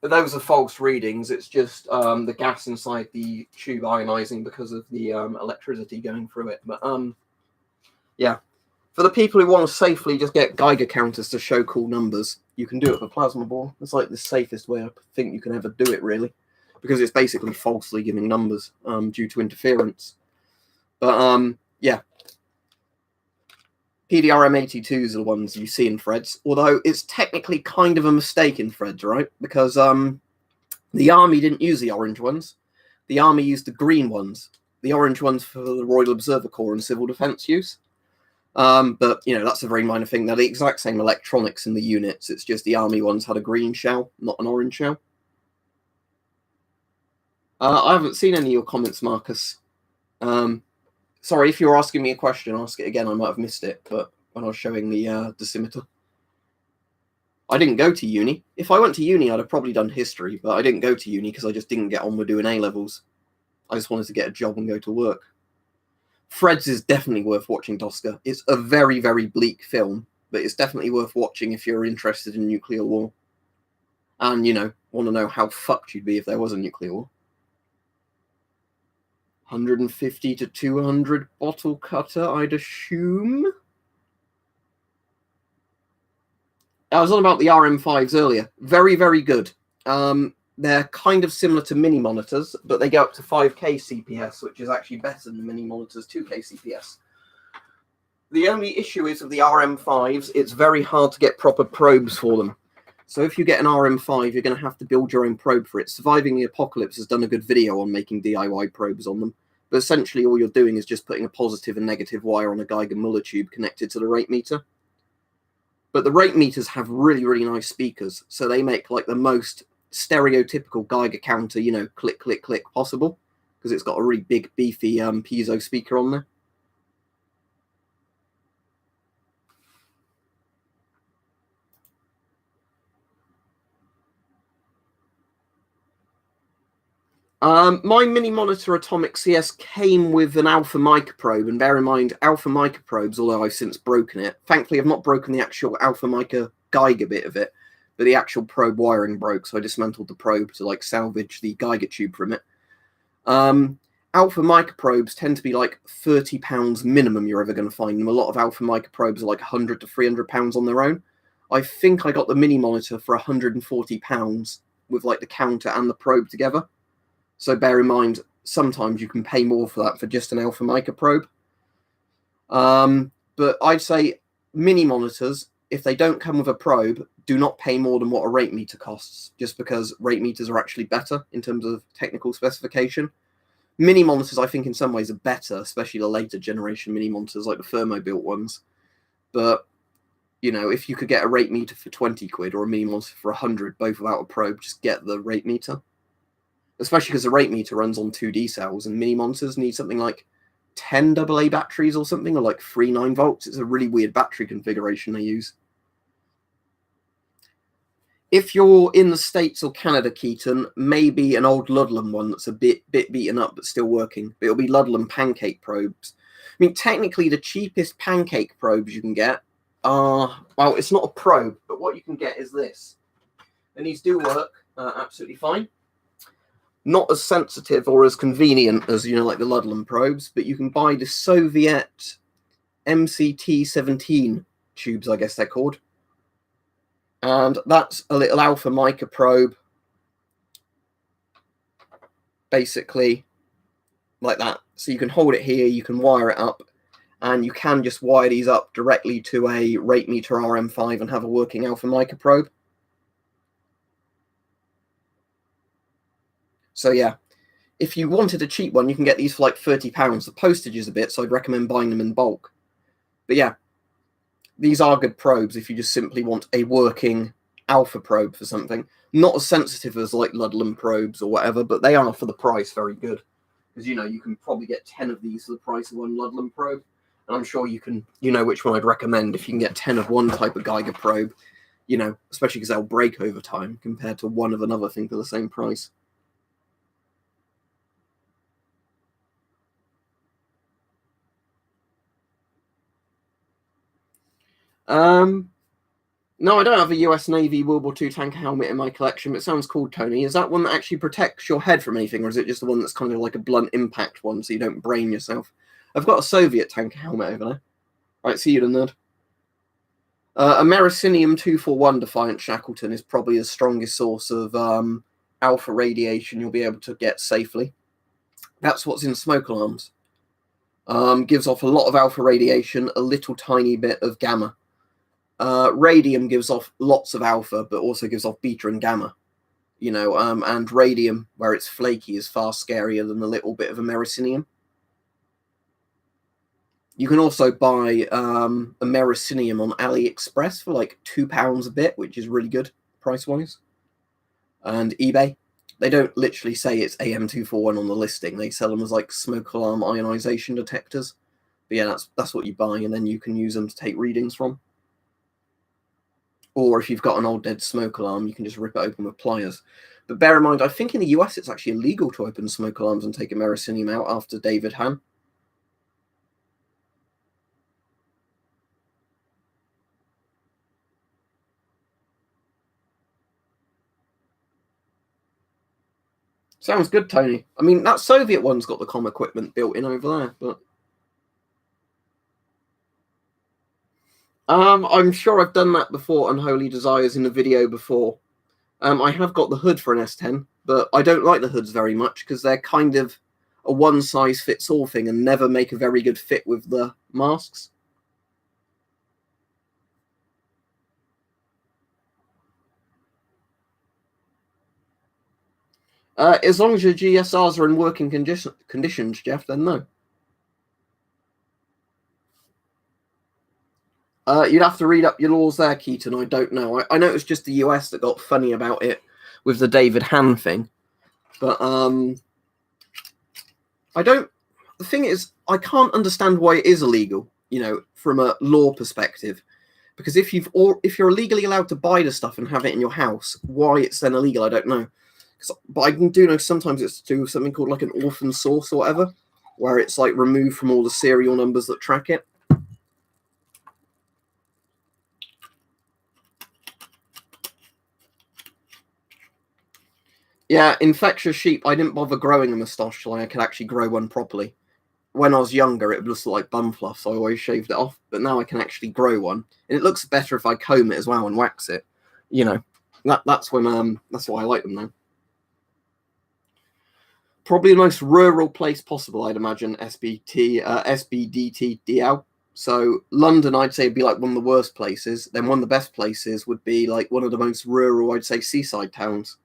A: But those are false readings. It's just the gas inside the tube ionizing because of the electricity going through it. But yeah, for the people who want to safely just get Geiger counters to show cool numbers, you can do it with a plasma ball. It's like the safest way I think you can ever do it, really, because it's basically falsely giving numbers due to interference. But yeah, PDRM82s are the ones you see in threads, although it's technically kind of a mistake in threads, right? Because the army didn't use the orange ones. The army used the green ones. The orange ones for the Royal Observer Corps and Civil Defence use. But, you know, that's a very minor thing. They're the exact same electronics in the units. It's just the army ones had a green shell, not an orange shell. I haven't seen any of your comments, Marcus. Sorry, if you're asking me a question, ask it again. I might have missed it, but when I was showing the dosimeter. I didn't go to uni. If I went to uni, I'd have probably done history, but I didn't go to uni because I just didn't get on with doing A-levels. I just wanted to get a job and go to work. Threads is definitely worth watching, Tosca. It's a very, very bleak film, but it's definitely worth watching if you're interested in nuclear war. And, you know, want to know how fucked you'd be if there was a nuclear war. 150 to 200 bottle cutter, I'd assume. I was on about the RM5s earlier. Very, very good. They're kind of similar to mini monitors, but they go up to 5K CPS, which is actually better than the mini monitors 2K CPS. The only issue is with the RM5s, it's very hard to get proper probes for them. So if you get an RM5, you're going to have to build your own probe for it. Surviving the Apocalypse has done a good video on making DIY probes on them. But essentially all you're doing is just putting a positive and negative wire on a Geiger-Müller tube connected to the rate meter. But the rate meters have really, really nice speakers. So they make like the most stereotypical Geiger counter, you know, click, click, click possible. Because it's got a really big, beefy piezo speaker on there. My mini monitor Atomic CS came with an alpha mica probe, and bear in mind, alpha mica probes, although I've since broken it, thankfully I've not broken the actual alpha mica Geiger bit of it, but the actual probe wiring broke, so I dismantled the probe to like salvage the Geiger tube from it. Alpha mica probes tend to be like £30 minimum you're ever going to find them. A lot of alpha mica probes are like £100 to £300 on their own. I think I got the mini monitor for £140 with like the counter and the probe together. So bear in mind, sometimes you can pay more for that for just an alpha mica probe. But I'd say mini monitors, if they don't come with a probe, do not pay more than what a rate meter costs, just because rate meters are actually better in terms of technical specification. Mini monitors, I think, in some ways are better, especially the later generation mini monitors, like the thermo-built ones. But, you know, if you could get a rate meter for 20 quid or a mini monitor for 100, both without a probe, just get the rate meter. Especially because the rate meter runs on 2D cells, and mini monitors need something like 10 AA batteries or something, or like 3 9-volts. It's a really weird battery configuration they use. If you're in the States or Canada, Keaton, maybe an old Ludlam one that's a bit beaten up but still working. But it'll be Ludlam pancake probes. I mean, technically, the cheapest pancake probes you can get are, well, it's not a probe, but what you can get is this. And these do work absolutely fine. Not as sensitive or as convenient as, you know, like the Ludlam probes, but you can buy the Soviet MCT-17 tubes, I guess they're called. And that's a little alpha mica probe, basically like that. So you can hold it here, you can wire it up, and you can just wire these up directly to a rate meter RM5 and have a working alpha mica probe. So yeah, if you wanted a cheap one, you can get these for like £30. The postage is a bit, so I'd recommend buying them in bulk. But yeah, these are good probes if you just simply want a working alpha probe for something. Not as sensitive as like Ludlam probes or whatever, but they are for the price very good. Because you can probably get 10 of these for the price of one Ludlam probe. And I'm sure you know which one I'd recommend if you can get 10 of one type of Geiger probe, especially because they'll break over time compared to one of another thing for the same price. No, I don't have a US Navy World War II tanker helmet in my collection, but it sounds cool, Tony. Is that one that actually protects your head from anything, or is it just the one that's kind of like a blunt impact one so you don't brain yourself? I've got a Soviet tanker helmet over there. Right, see you, the nerd. A Mericinium 241 Defiant Shackleton is probably the strongest source of alpha radiation you'll be able to get safely. That's what's in smoke alarms. Gives off a lot of alpha radiation, a little tiny bit of gamma. Radium gives off lots of alpha, but also gives off beta and gamma. And radium, where it's flaky, is far scarier than the little bit of Americinium. You can also buy Americinium on AliExpress for like £2 a bit, which is really good price-wise. And eBay. They don't literally say it's AM241 on the listing. They sell them as like smoke alarm ionization detectors. But yeah, that's what you buy, and then you can use them to take readings from. Or if you've got an old dead smoke alarm, you can just rip it open with pliers. But bear in mind, I think in the US it's actually illegal to open smoke alarms and take Americinium out after David Hahn. Sounds good, Tony. I mean, that Soviet one's got the comm equipment built in over there, but I'm sure I've done that before, Unholy Desires, in a video before. I have got the hood for an S10, but I don't like the hoods very much because they're kind of a one-size-fits-all thing and never make a very good fit with the masks. As long as your GSRs are in working conditions, Jeff, then no. You'd have to read up your laws there, Keaton. I don't know. I know it was just the US that got funny about it with the David Hahn thing. But I don't... The thing is, I can't understand why it is illegal, from a law perspective. Because if you're illegally allowed to buy the stuff and have it in your house, why it's then illegal, I don't know. But I do know sometimes it's to do with something called like an orphan source or whatever, where it's like removed from all the serial numbers that track it. Yeah, infectious sheep. I didn't bother growing a moustache so I could actually grow one properly. When I was younger, it just looked like bum fluff, so I always shaved it off. But now I can actually grow one, and it looks better if I comb it as well and wax it. That's when that's why I like them now. Probably the most rural place possible, I'd imagine. SBDTDL. So London, I'd say, would be like one of the worst places. Then one of the best places would be like one of the most rural, I'd say, seaside towns.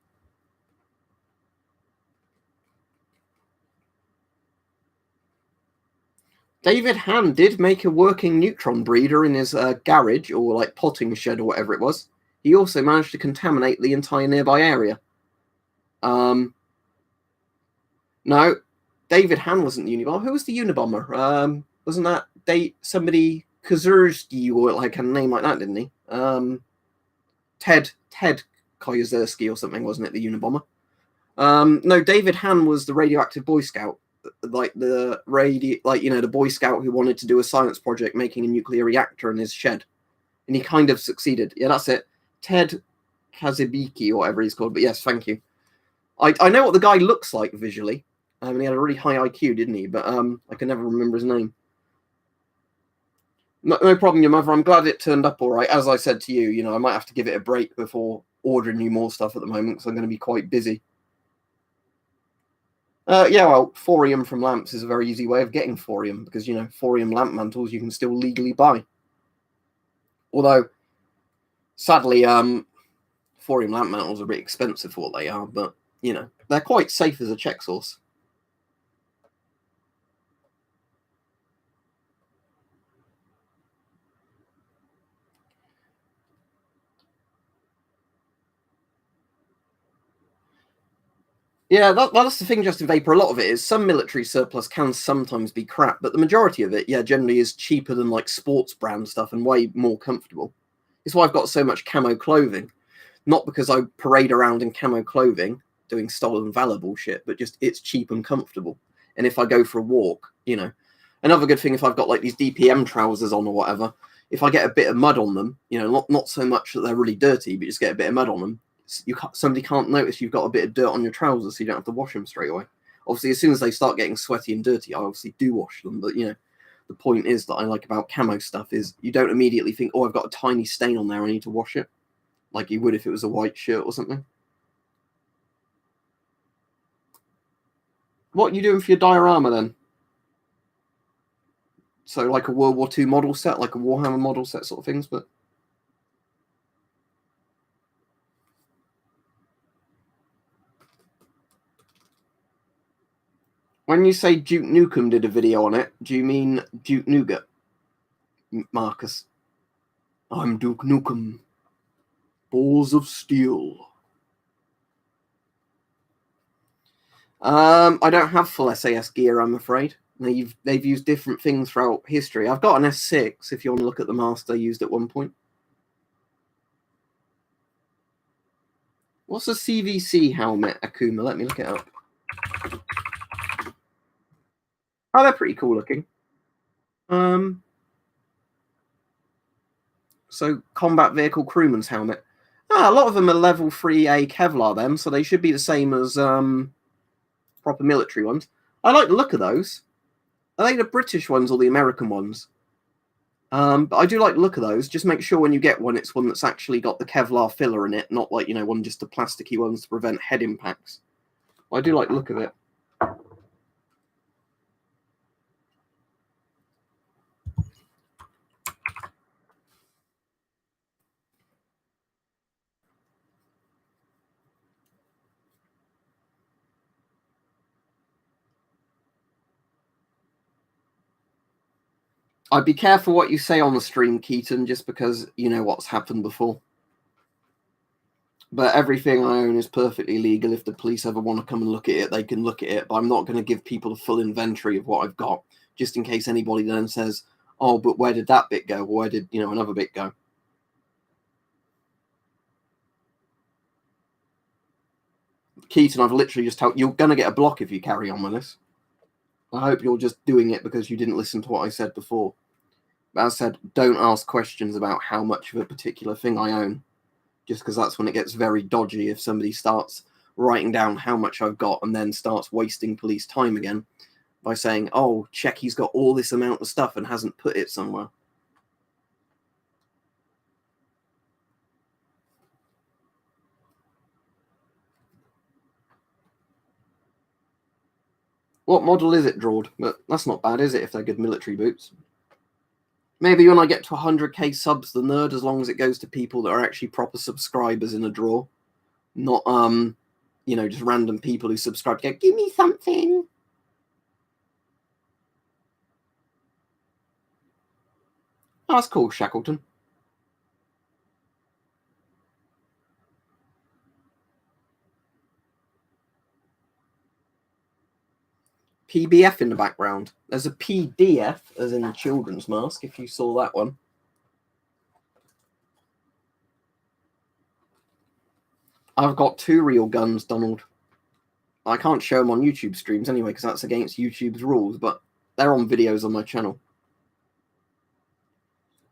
A: David Hahn did make a working neutron breeder in his garage or like potting shed or whatever it was. He also managed to contaminate the entire nearby area. No, David Hahn wasn't the Unabomber. Who was the Unabomber? Wasn't that somebody Kazursky or like a name like that, didn't he? Ted Koyazerski or something, wasn't it? The Unabomber. No, David Hahn was the radioactive Boy Scout, like the Boy Scout who wanted to do a science project making a nuclear reactor in his shed, and he kind of succeeded. Yeah, that's it. Ted Kazibiki or whatever he's called. But yes, thank you. I know what the guy looks like visually. He had a really high IQ, didn't he? But I can never remember his name. No problem, your mother. I'm glad it turned up all right. As I said to you, I might have to give it a break before ordering you more stuff at the moment because I'm going to be quite busy. Yeah, well, thorium from lamps is a very easy way of getting thorium because, thorium lamp mantles you can still legally buy. Although, sadly, thorium lamp mantles are a bit expensive for what they are, but, They're quite safe as a check source. Yeah, that's the thing, Justin Vapor. A lot of it is some military surplus can sometimes be crap, but the majority of it, yeah, generally is cheaper than like sports brand stuff and way more comfortable. It's why I've got so much camo clothing. Not because I parade around in camo clothing doing stolen valor bullshit, but just it's cheap and comfortable. And if I go for a walk, another good thing if I've got like these DPM trousers on or whatever, if I get a bit of mud on them, not so much that they're really dirty, but just get a bit of mud on them, somebody can't notice you've got a bit of dirt on your trousers, so you don't have to wash them straight away. Obviously, as soon as they start getting sweaty and dirty, I obviously do wash them. But the point is that I like about camo stuff is you don't immediately think, oh, I've got a tiny stain on there, I need to wash it, like you would if it was a white shirt or something. What are you doing for your diorama then? So like a World War II model set, like a Warhammer model set sort of things, but when you say Duke Nukem did a video on it, do you mean Duke Nougat, Marcus? I'm Duke Nukem. Balls of steel. I don't have full SAS gear, I'm afraid. They've used different things throughout history. I've got an S6, if you want to look at the mask they used at one point. What's a CVC helmet, Akuma? Let me look it up. Oh, they're pretty cool looking. So combat vehicle crewman's helmet. A lot of them are level 3A Kevlar, them, so they should be the same as proper military ones. I like the look of those. Are they the British ones or the American ones? But I do like the look of those. Just make sure when you get one, it's one that's actually got the Kevlar filler in it, not like, one just the plasticky ones to prevent head impacts. I do like the look of it. I'd be careful what you say on the stream, Keaton, just because you know what's happened before. But everything I own is perfectly legal. If the police ever want to come and look at it, they can look at it. But I'm not going to give people a full inventory of what I've got, just in case anybody then says, oh, but where did that bit go? Or where did, another bit go? Keaton, I've literally just told you're going to get a block if you carry on with this. I hope you're just doing it because you didn't listen to what I said before. But as I said, don't ask questions about how much of a particular thing I own, just because that's when it gets very dodgy if somebody starts writing down how much I've got and then starts wasting police time again by saying, oh, check, he's got all this amount of stuff and hasn't put it somewhere. What model is it, Drawed? But that's not bad, is it, if they're good military boots? Maybe when I get to 100k subs, the nerd, as long as it goes to people that are actually proper subscribers in a draw, not just random people who subscribe to go, give me something. Oh, that's cool, Shackleton. PBF in the background. There's a PDF, as in children's mask, if you saw that one. I've got 2 real guns, Donald. I can't show them on YouTube streams anyway, because that's against YouTube's rules, but they're on videos on my channel.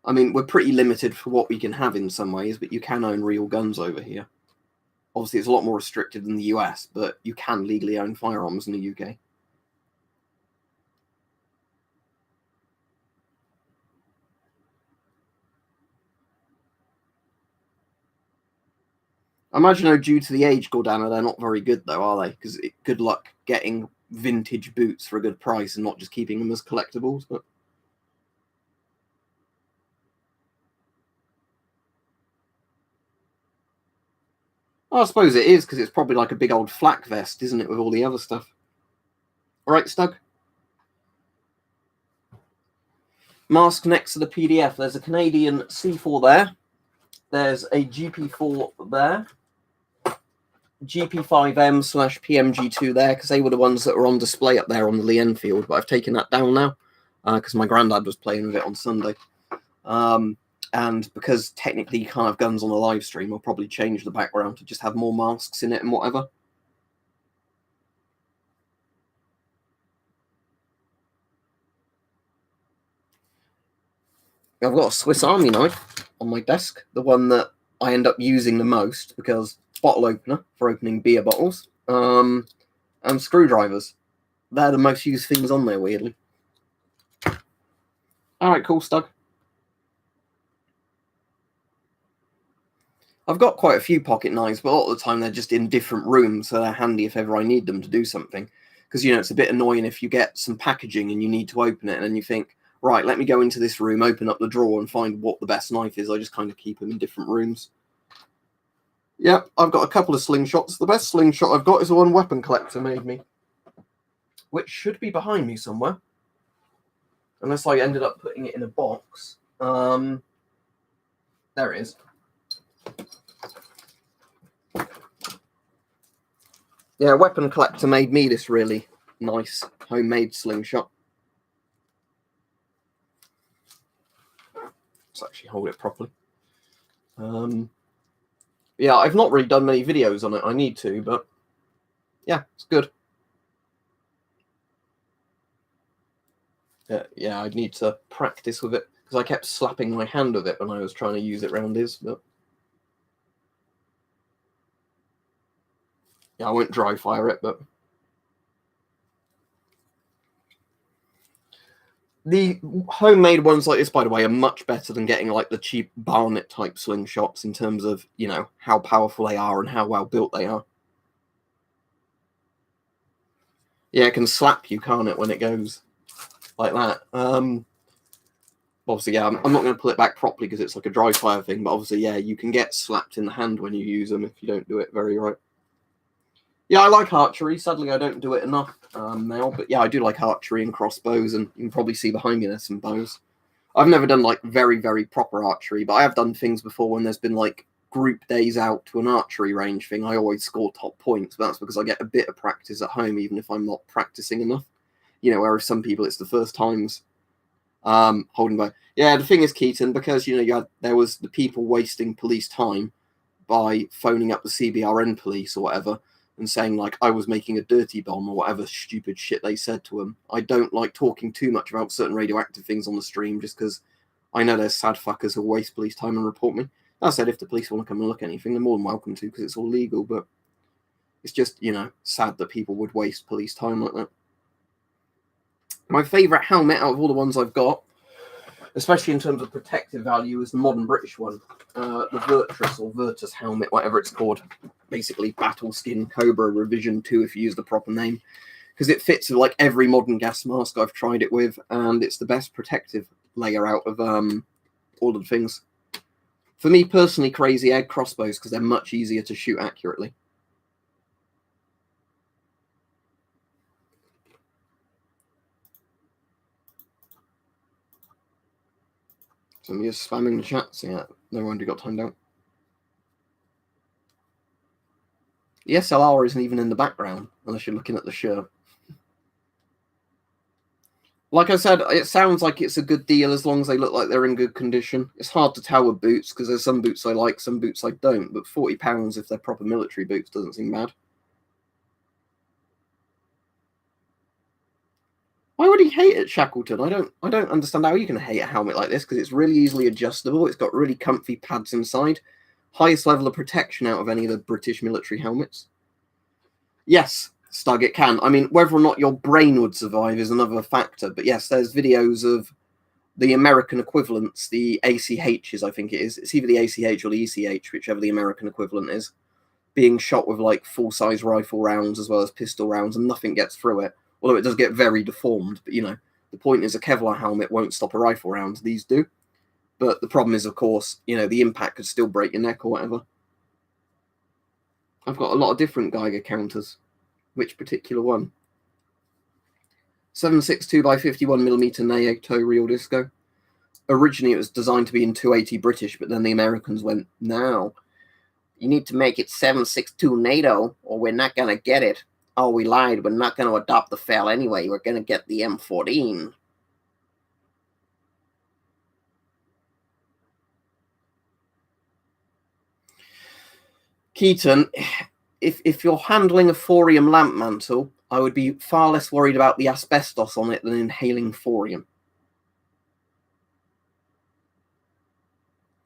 A: I mean, we're pretty limited for what we can have in some ways, but you can own real guns over here. Obviously, it's a lot more restricted than the US, but you can legally own firearms in the UK. I imagine, due to the age, Gordana, they're not very good, though, are they? Because good luck getting vintage boots for a good price and not just keeping them as collectibles. But Well, I suppose it is, because it's probably like a big old flak vest, isn't it, with all the other stuff. All right, Stug? Mask next to the PDF. There's a Canadian C4 there. There's a GP4 there. GP5M/PMG2 there, because they were the ones that were on display up there on the Lee Enfield, but I've taken that down now because my granddad was playing with it on Sunday. And because technically you can't have guns on a live stream, I'll probably change the background to just have more masks in it and whatever. I've got a Swiss Army knife on my desk, the one that I end up using the most, because bottle opener for opening beer bottles, and screwdrivers. They're the most used things on there, weirdly. All right, cool, Stug. I've got quite a few pocket knives, but a lot of the time they're just in different rooms, so they're handy if ever I need them to do something. Because, you know, it's a bit annoying if you get some packaging and you need to open it, and then you think, right, let me go into this room, open up the drawer, and find what the best knife is. I just kind of keep them in different rooms. Yeah, I've got a couple of slingshots. The best slingshot I've got is the one Weapon Collector made me, which should be behind me somewhere. Unless I ended up putting it in a box. There it is. Yeah, Weapon Collector made me this really nice homemade slingshot. Let's actually hold it properly. Yeah, I've not really done many videos on it. I need to, but yeah, it's good. Yeah, I need to practice with it, because I kept slapping my hand with it when I was trying to use it round his, but yeah, I won't dry fire it, but the homemade ones like this, by the way, are much better than getting like the cheap Barnet type slingshots in terms of, you know, how powerful they are and how well built they are. Yeah, it can slap you, can't it, when it goes like that. Obviously, yeah, I'm not going to pull it back properly because it's like a dry fire thing, but obviously, yeah, you can get slapped in the hand when you use them if you don't do it very right. Yeah, I like archery. Sadly, I don't do it enough now, but yeah, I do like archery and crossbows, and you can probably see behind me there's some bows. I've never done like very, very proper archery, but I have done things before when there's been like group days out to an archery range thing. I always score top points, but that's because I get a bit of practice at home, even if I'm not practicing enough. You know, whereas some people, it's the first times holding bow. Yeah, the thing is, Keaton, because, you know, there was the people wasting police time by phoning up the CBRN police or whatever, and saying, like, I was making a dirty bomb or whatever stupid shit they said to them. I don't like talking too much about certain radioactive things on the stream, just because I know there's sad fuckers who waste police time and report me. That said, if the police want to come and look at anything, they're more than welcome to, because it's all legal, but it's just, you know, sad that people would waste police time like that. My favourite helmet out of all the ones I've got, especially in terms of protective value, is the modern British one, the Virtus or Virtus helmet, whatever it's called. Basically, Battle Skin Cobra Revision 2, if you use the proper name, because it fits with like every modern gas mask I've tried it with, and it's the best protective layer out of all of the things. For me personally, crazy egg crossbows, because they're much easier to shoot accurately. So I'm just spamming the chat, so yeah, no wonder you got timed out. The SLR isn't even in the background, unless you're looking at the shirt. Like I said, it sounds like it's a good deal as long as they look like they're in good condition. It's hard to tell with boots, because there's some boots I like, some boots I don't, but £40 if they're proper military boots doesn't seem bad. Why would he hate it, Shackleton? I don't understand how you can hate a helmet like this, because it's really easily adjustable. It's got really comfy pads inside. Highest level of protection out of any of the British military helmets. Yes, Stug, it can. I mean, whether or not your brain would survive is another factor. But yes, there's videos of the American equivalents, the ACHs, I think it is. It's either the ACH or the ECH, whichever the American equivalent is, being shot with like full-size rifle rounds as well as pistol rounds, and nothing gets through it. Although it does get very deformed. But, you know, the point is a Kevlar helmet won't stop a rifle round. These do. But the problem is, of course, you know, the impact could still break your neck or whatever. I've got a lot of different Geiger counters. Which particular one? 762 by 51mm NATO real disco. Originally, it was designed to be in 280 British, but then the Americans went, no, you need to make it 762 NATO, or we're not going to get it. Oh, we lied. We're not going to adopt the FAL anyway. We're going to get the M14. Keaton, if you're handling a thorium lamp mantle, I would be far less worried about the asbestos on it than inhaling thorium.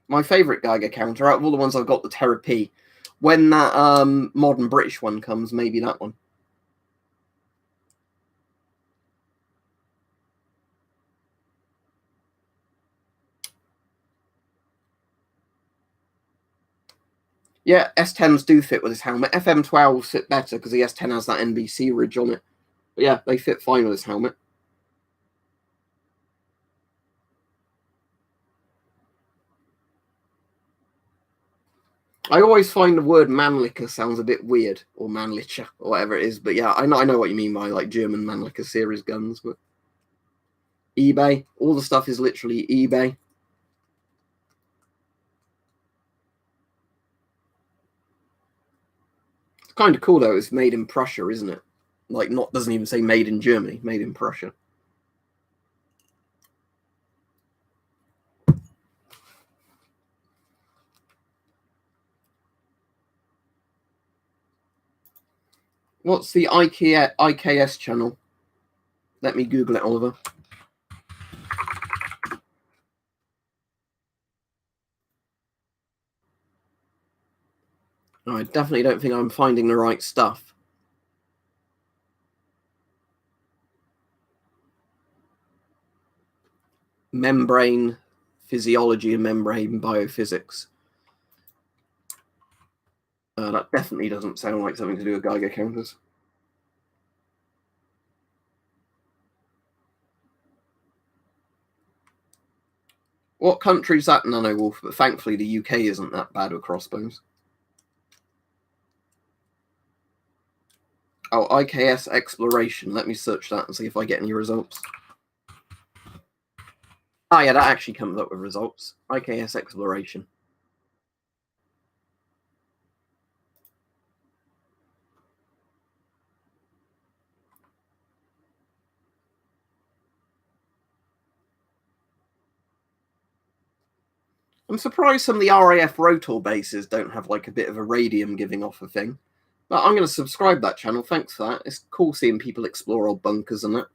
A: My favourite Geiger counter, out of all the ones I've got, the Terra P. When that modern British one comes, maybe that one. Yeah, S10s do fit with this helmet. FM12s fit better because the S10 has that NBC ridge on it. But yeah, they fit fine with this helmet. I always find the word Mannlicher sounds a bit weird, or Mannlicher, or whatever it is. But yeah, I know what you mean by like German Mannlicher series guns. But eBay, all the stuff is literally eBay. It's kind of cool though. It's made in Prussia, isn't it? Like, not doesn't even say made in Germany, made in Prussia. What's the IKS channel? Let me Google it, Oliver. No, I definitely don't think I'm finding the right stuff. Membrane physiology and membrane biophysics. That definitely doesn't sound like something to do with Geiger counters. What country's that, Nano Wolf? But thankfully the UK isn't that bad with crossbows. Oh, IKS exploration. Let me search that and see if I get any results. Oh yeah, that actually comes up with results. IKS exploration. I'm surprised some of the RAF Rotor bases don't have like a bit of a radium giving off a thing. But I'm going to subscribe that channel. Thanks for that. It's cool seeing people explore old bunkers and that.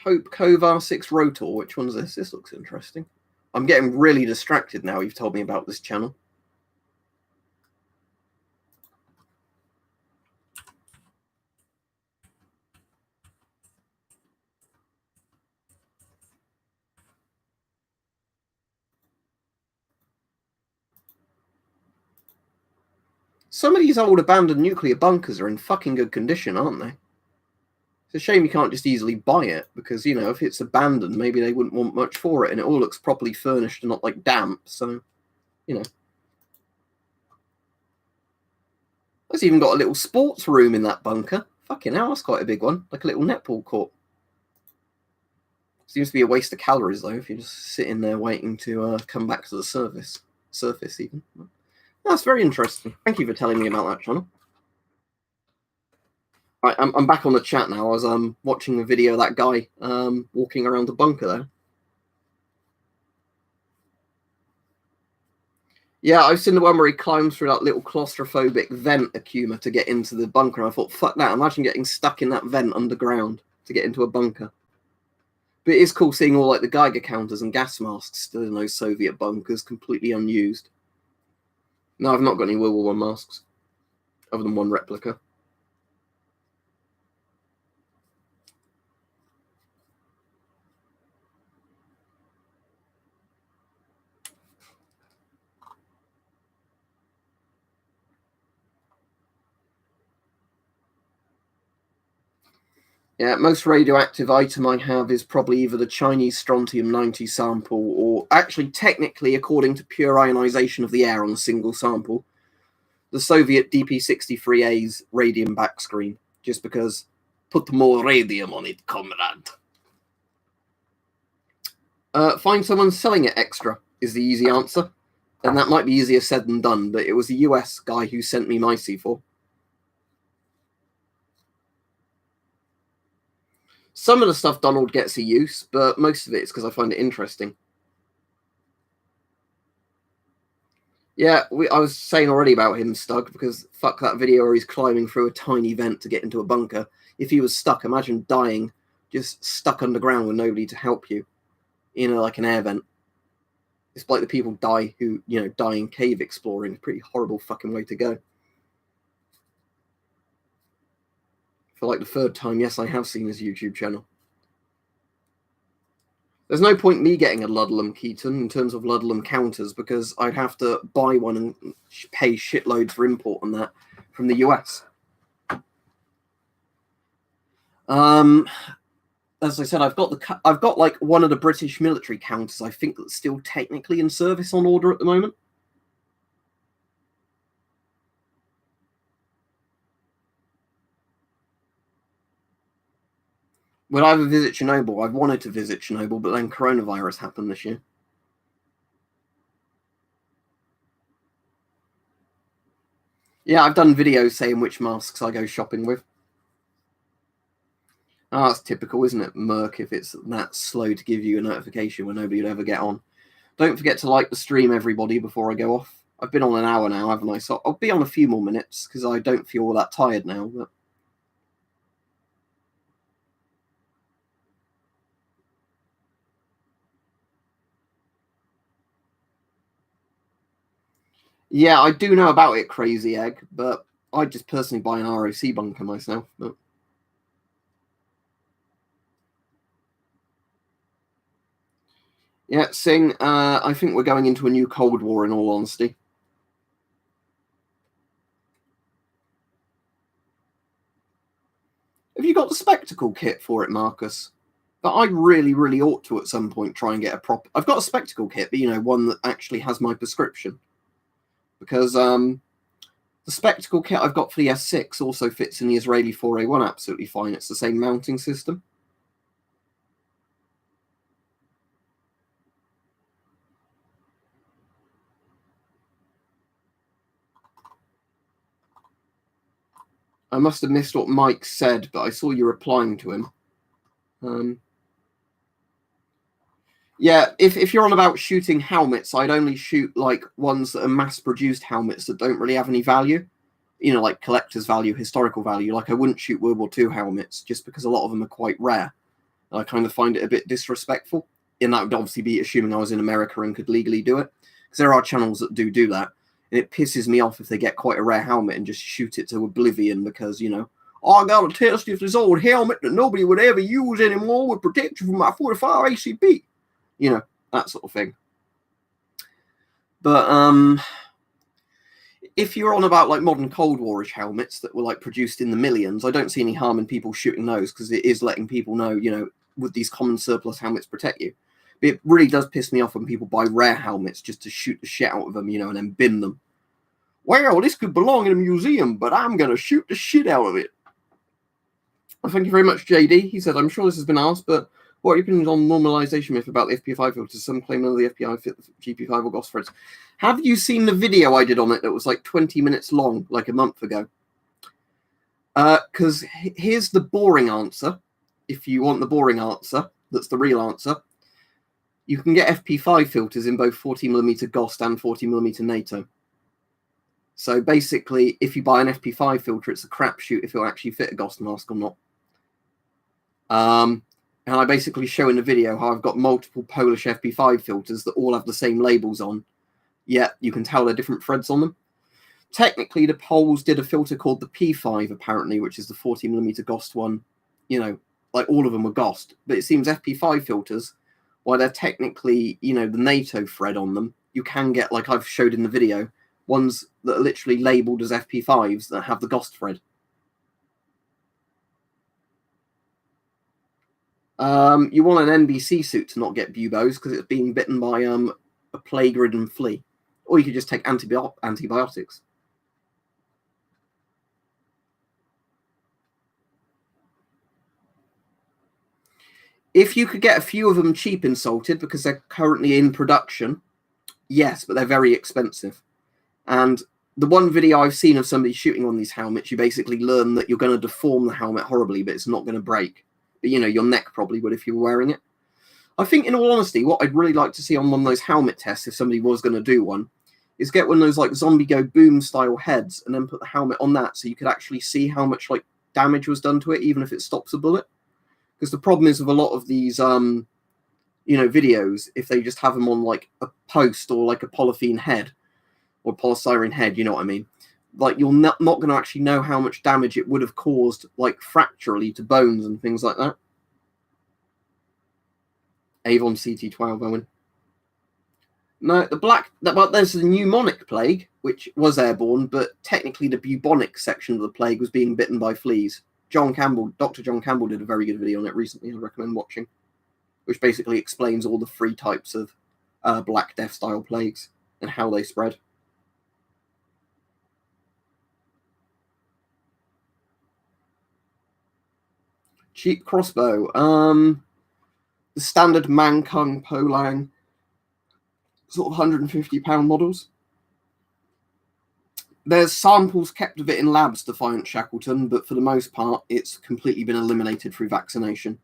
A: Hope Kovar 6 Rotor. Which one's this? This looks interesting. I'm getting really distracted now you've told me about this channel. Some of these old abandoned nuclear bunkers are in fucking good condition, aren't they? It's a shame you can't just easily buy it because, you know, if it's abandoned, maybe they wouldn't want much for it and it all looks properly furnished and not like damp. So, you know. There's even got a little sports room in that bunker. Fucking hell, that's quite a big one. Like a little netball court. Seems to be a waste of calories, though, if you're just sitting there waiting to come back to the surface even. That's very interesting. Thank you for telling me about that channel. Right, I'm back on the chat now. I was watching a video of that guy walking around the bunker there. Yeah, I've seen the one where he climbs through that little claustrophobic vent Akuma to get into the bunker. And I thought, fuck that. Imagine getting stuck in that vent underground to get into a bunker. But it is cool seeing all like the Geiger counters and gas masks still in those Soviet bunkers, completely unused. No, I've not got any World War I masks, other than one replica. Yeah, most radioactive item I have is probably either the Chinese strontium-90 sample, or actually, technically, according to pure ionization of the air on a single sample, the Soviet DP-63A's radium backscreen, just because put more radium on it, comrade. Find someone selling it extra is the easy answer, and that might be easier said than done, but it was a US guy who sent me my C4. Some of the stuff Donald gets a use, but most of it is because I find it interesting. Yeah, I was saying already about him, Stug, because fuck that video where he's climbing through a tiny vent to get into a bunker. If he was stuck, imagine dying, just stuck underground with nobody to help you, like an air vent. It's like the people die who, die in cave exploring. Pretty horrible fucking way to go. For like the third time, yes, I have seen his YouTube channel. There's no point me getting a Ludlum Keaton in terms of Ludlum counters, because I'd have to buy one and pay shitloads for import and that from the US. As I said, I've got like one of the British military counters, I think, that's still technically in service on order at the moment. Would I ever visit Chernobyl? I've wanted to visit Chernobyl, but then coronavirus happened this year. Yeah, I've done videos saying which masks I go shopping with. Oh, that's typical, isn't it, Merc, if it's that slow to give you a notification when nobody would ever get on. Don't forget to like the stream, everybody, before I go off. I've been on an hour now, haven't I? So I'll be on a few more minutes, because I don't feel all that tired now. But yeah, I do know about it, Crazy Egg, but I'd just personally buy an ROC bunker myself. But yeah, Sing, I think we're going into a new Cold War, in all honesty. Have you got the spectacle kit for it, Marcus? But I really, really ought to at some point try and get a proper... I've got a spectacle kit, but, one that actually has my prescription. Because the spectacle kit I've got for the S6 also fits in the Israeli 4A1 absolutely fine. It's the same mounting system. I must have missed what Mike said, but I saw you replying to him. Yeah, if you're on about shooting helmets, I'd only shoot like ones that are mass-produced helmets that don't really have any value. Like collector's value, historical value. Like I wouldn't shoot World War II helmets just because a lot of them are quite rare. And I kind of find it a bit disrespectful. And that would obviously be assuming I was in America and could legally do it. Because there are channels that do that. And it pisses me off if they get quite a rare helmet and just shoot it to oblivion because, oh, I got to test if this old helmet that nobody would ever use anymore would protect you from my 45 ACP. That sort of thing. But if you're on about like modern Cold War-ish helmets that were like produced in the millions, I don't see any harm in people shooting those, because it is letting people know, would these common surplus helmets protect you? But it really does piss me off when people buy rare helmets just to shoot the shit out of them, and then bin them. Well, this could belong in a museum, but I'm going to shoot the shit out of it. Well, thank you very much, JD. He said, I'm sure this has been asked, but what are your opinions on normalization myth about the FP5 filters? Some claim none of the FPI fit the GP5 or GOS threads. Have you seen the video I did on it that was like 20 minutes long, like a month ago? Because here's the boring answer. If you want the boring answer, that's the real answer. You can get FP5 filters in both 40mm GOST and 40mm NATO. So basically, if you buy an FP5 filter, it's a crapshoot if it'll actually fit a GOST mask or not. And I basically show in the video how I've got multiple Polish FP5 filters that all have the same labels on, yet you can tell they're different threads on them. Technically, the Poles did a filter called the P5, apparently, which is the 40mm GOST one. Like all of them were GOST. But it seems FP5 filters, while they're technically, the NATO thread on them, you can get, like I've showed in the video, ones that are literally labeled as FP5s that have the GOST thread. You want an NBC suit to not get buboes because it's being bitten by a plague-ridden flea. Or you could just take antibiotics. If you could get a few of them cheap and salted because they're currently in production, yes, but they're very expensive. And the one video I've seen of somebody shooting on these helmets, you basically learn that you're going to deform the helmet horribly, but it's not going to break. But, you know, your neck probably would if you were wearing it. I think, in all honesty, what I'd really like to see on one of those helmet tests, if somebody was going to do one, is get one of those, like, zombie go boom style heads and then put the helmet on that so you could actually see how much, like, damage was done to it, even if it stops a bullet. Because the problem is with a lot of these, you know, videos, if they just have them on, like, a post or, like, a polythene head or polystyrene head, you know what I mean? Like, you're not going to actually know how much damage it would have caused, like, fracturally to bones and things like that. Avon CT12, Owen. No, there's the pneumonic plague, which was airborne, but technically the bubonic section of the plague was being bitten by fleas. Dr. John Campbell did a very good video on it recently, I recommend watching, which basically explains all the 3 types of Black Death style plagues and how they spread. Cheap crossbow. The standard Mankung Polang, sort of £150 models. There's samples kept of it in labs, Defiant Shackleton, but for the most part, it's completely been eliminated through vaccination.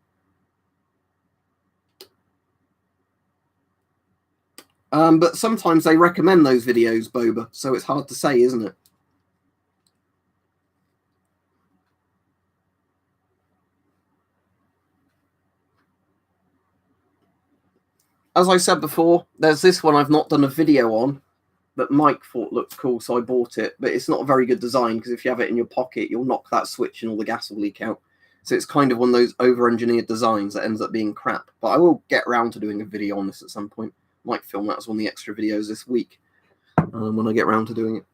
A: But sometimes they recommend those videos, Boba, so it's hard to say, isn't it? As I said before, there's this one I've not done a video on that Mike thought looked cool, so I bought it. But it's not a very good design because if you have it in your pocket, you'll knock that switch and all the gas will leak out. So it's kind of one of those over-engineered designs that ends up being crap. But I will get around to doing a video on this at some point. Might film that as one of the extra videos this week when I get around to doing it.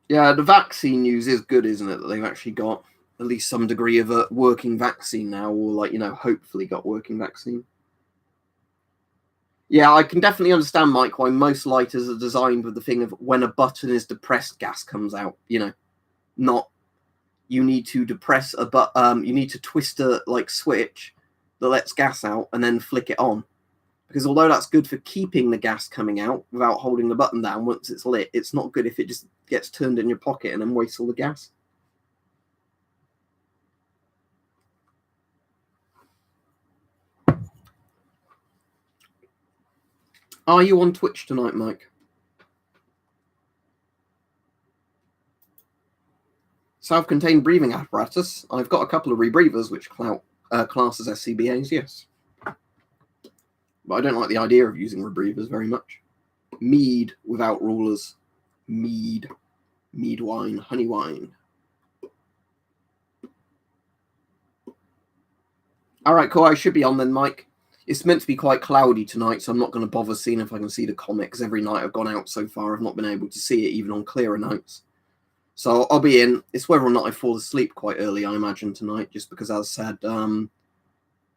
A: Yeah, the vaccine news is good, isn't it? That they've actually got at least some degree of a working vaccine now, or, like, you know, hopefully got working vaccine. Yeah, I can definitely understand, Mike, why most lighters are designed with the thing of when a button is depressed, gas comes out. You know, not you need to depress you need to twist a like switch that lets gas out and then flick it on. Because although that's good for keeping the gas coming out without holding the button down once it's lit, it's not good if it just gets turned in your pocket and then wastes all the gas. Are you on Twitch tonight, Mike? Self-contained breathing apparatus. I've got a couple of rebreathers which class as SCBAs, yes. But I don't like the idea of using rebreathers very much. Mead without rulers. Mead wine, honey wine. All right, cool. I should be on then, Mike. It's meant to be quite cloudy tonight, so I'm not going to bother seeing if I can see the comics. Every night I've gone out so far, I've not been able to see it, even on clearer nights. So I'll be in. It's whether or not I fall asleep quite early, I imagine, tonight, just because, as I said,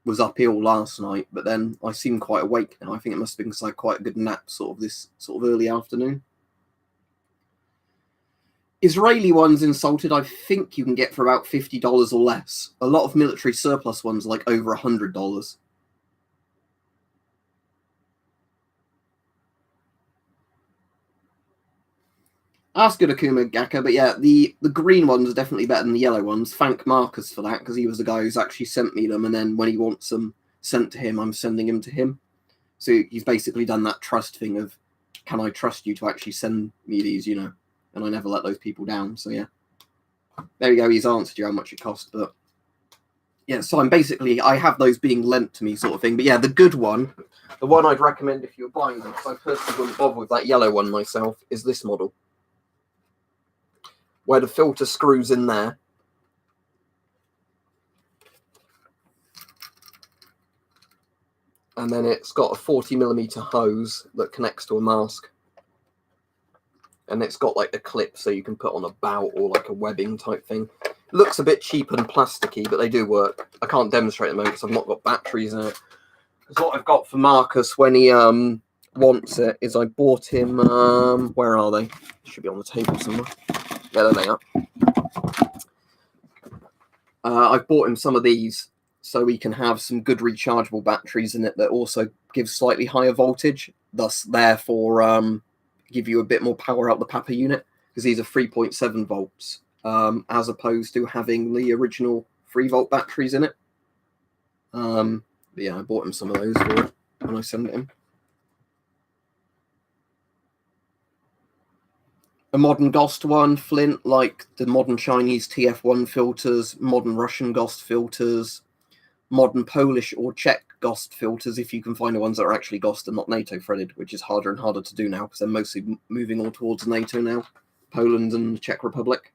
A: was up ill last night, but then I seem quite awake now. I think it must have been because I had quite a good nap this early afternoon. Israeli ones in salted, I think you can get for about $50 or less. A lot of military surplus ones are like over $100. That's good, Akuma Gaka, but yeah, the green ones are definitely better than the yellow ones. Thank Marcus for that, because he was the guy who's actually sent me them, and then when he wants them sent to him, I'm sending them to him. So he's basically done that trust thing of, can I trust you to actually send me these, you know? And I never let those people down, so yeah. There you go, he's answered you how much it cost, but yeah, so I have those being lent to me sort of thing. But yeah, the good one, the one I'd recommend if you're buying them, because I personally wouldn't bother with that yellow one myself, is this model, where the filter screws in there. And then it's got a 40mm hose that connects to a mask. and it's got like a clip so you can put on a bout or like a webbing type thing. It looks a bit cheap and plasticky, but they do work. I can't demonstrate at the moment because I've not got batteries in it. Because what I've got for Marcus when he wants it is I bought him, where are they? Should be on the table somewhere. Yeah, there they are. I've bought him some of these so he can have some good rechargeable batteries in it that also give slightly higher voltage, thus therefore give you a bit more power out the Papa unit, because these are 3.7 volts as opposed to having the original 3-volt batteries in it. But yeah, I bought him some of those for it when I sent it him. A modern GOST one, Flint, like the modern Chinese TF1 filters, modern Russian GOST filters, modern Polish or Czech GOST filters, if you can find the ones that are actually GOST and not NATO threaded, which is harder and harder to do now because they're mostly moving all towards NATO now, Poland and the Czech Republic.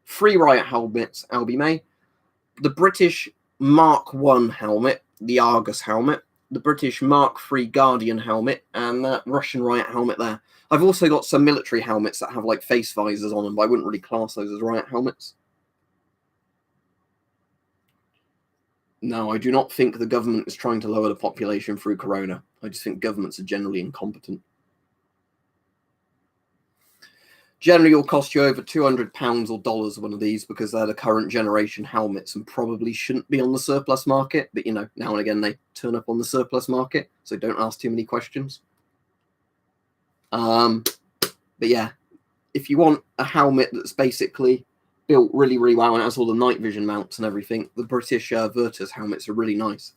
A: 3 Riot helmets, Albie May. The British Mark I helmet, the Argus helmet, the British Mark III Guardian helmet, and that Russian Riot helmet there. I've also got some military helmets that have like face visors on them, but I wouldn't really class those as Riot helmets. No, I do not think the government is trying to lower the population through corona. I just think governments are generally incompetent. Generally, it'll cost you over £200 or dollars one of these because they're the current generation helmets and probably shouldn't be on the surplus market. But, you know, now and again, they turn up on the surplus market, so don't ask too many questions. But yeah, if you want a helmet that's basically built really, really well and has all the night vision mounts and everything, the British Virtus helmets are really nice.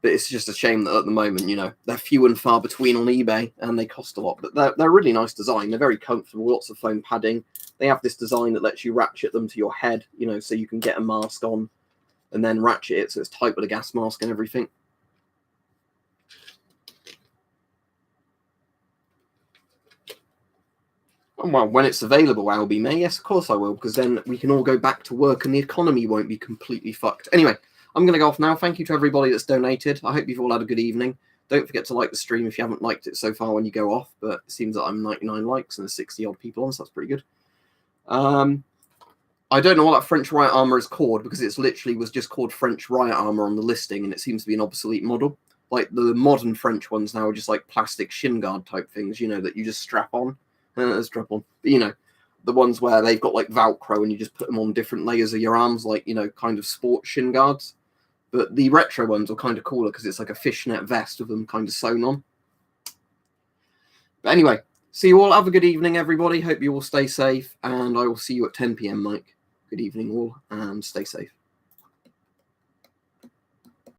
A: But it's just a shame that at the moment, you know, they're few and far between on eBay and they cost a lot. But they're a really nice design. They're very comfortable, lots of foam padding. They have this design that lets you ratchet them to your head, you know, so you can get a mask on and then ratchet it so it's tight with a gas mask and everything. Well, when it's available, Albie May, yes, of course I will, because then we can all go back to work and the economy won't be completely fucked. Anyway, I'm going to go off now. Thank you to everybody that's donated. I hope you've all had a good evening. Don't forget to like the stream if you haven't liked it so far when you go off, but it seems that I'm 99 likes and there's 60-odd people on, so that's pretty good. I don't know what that French Riot armor is called because it's literally was just called French Riot armor on the listing and it seems to be an obsolete model. Like the modern French ones now are just like plastic shin guard type things, you know, that you just strap on. Strap on. But, you know, the ones where they've got like Velcro and you just put them on different layers of your arms, like, you know, kind of sport shin guards. But the retro ones are kind of cooler because it's like a fishnet vest with them kind of sewn on. But anyway, see you all. Have a good evening, everybody. Hope you all stay safe. And I will see you at 10 p.m, Mike. Good evening, all, and stay safe.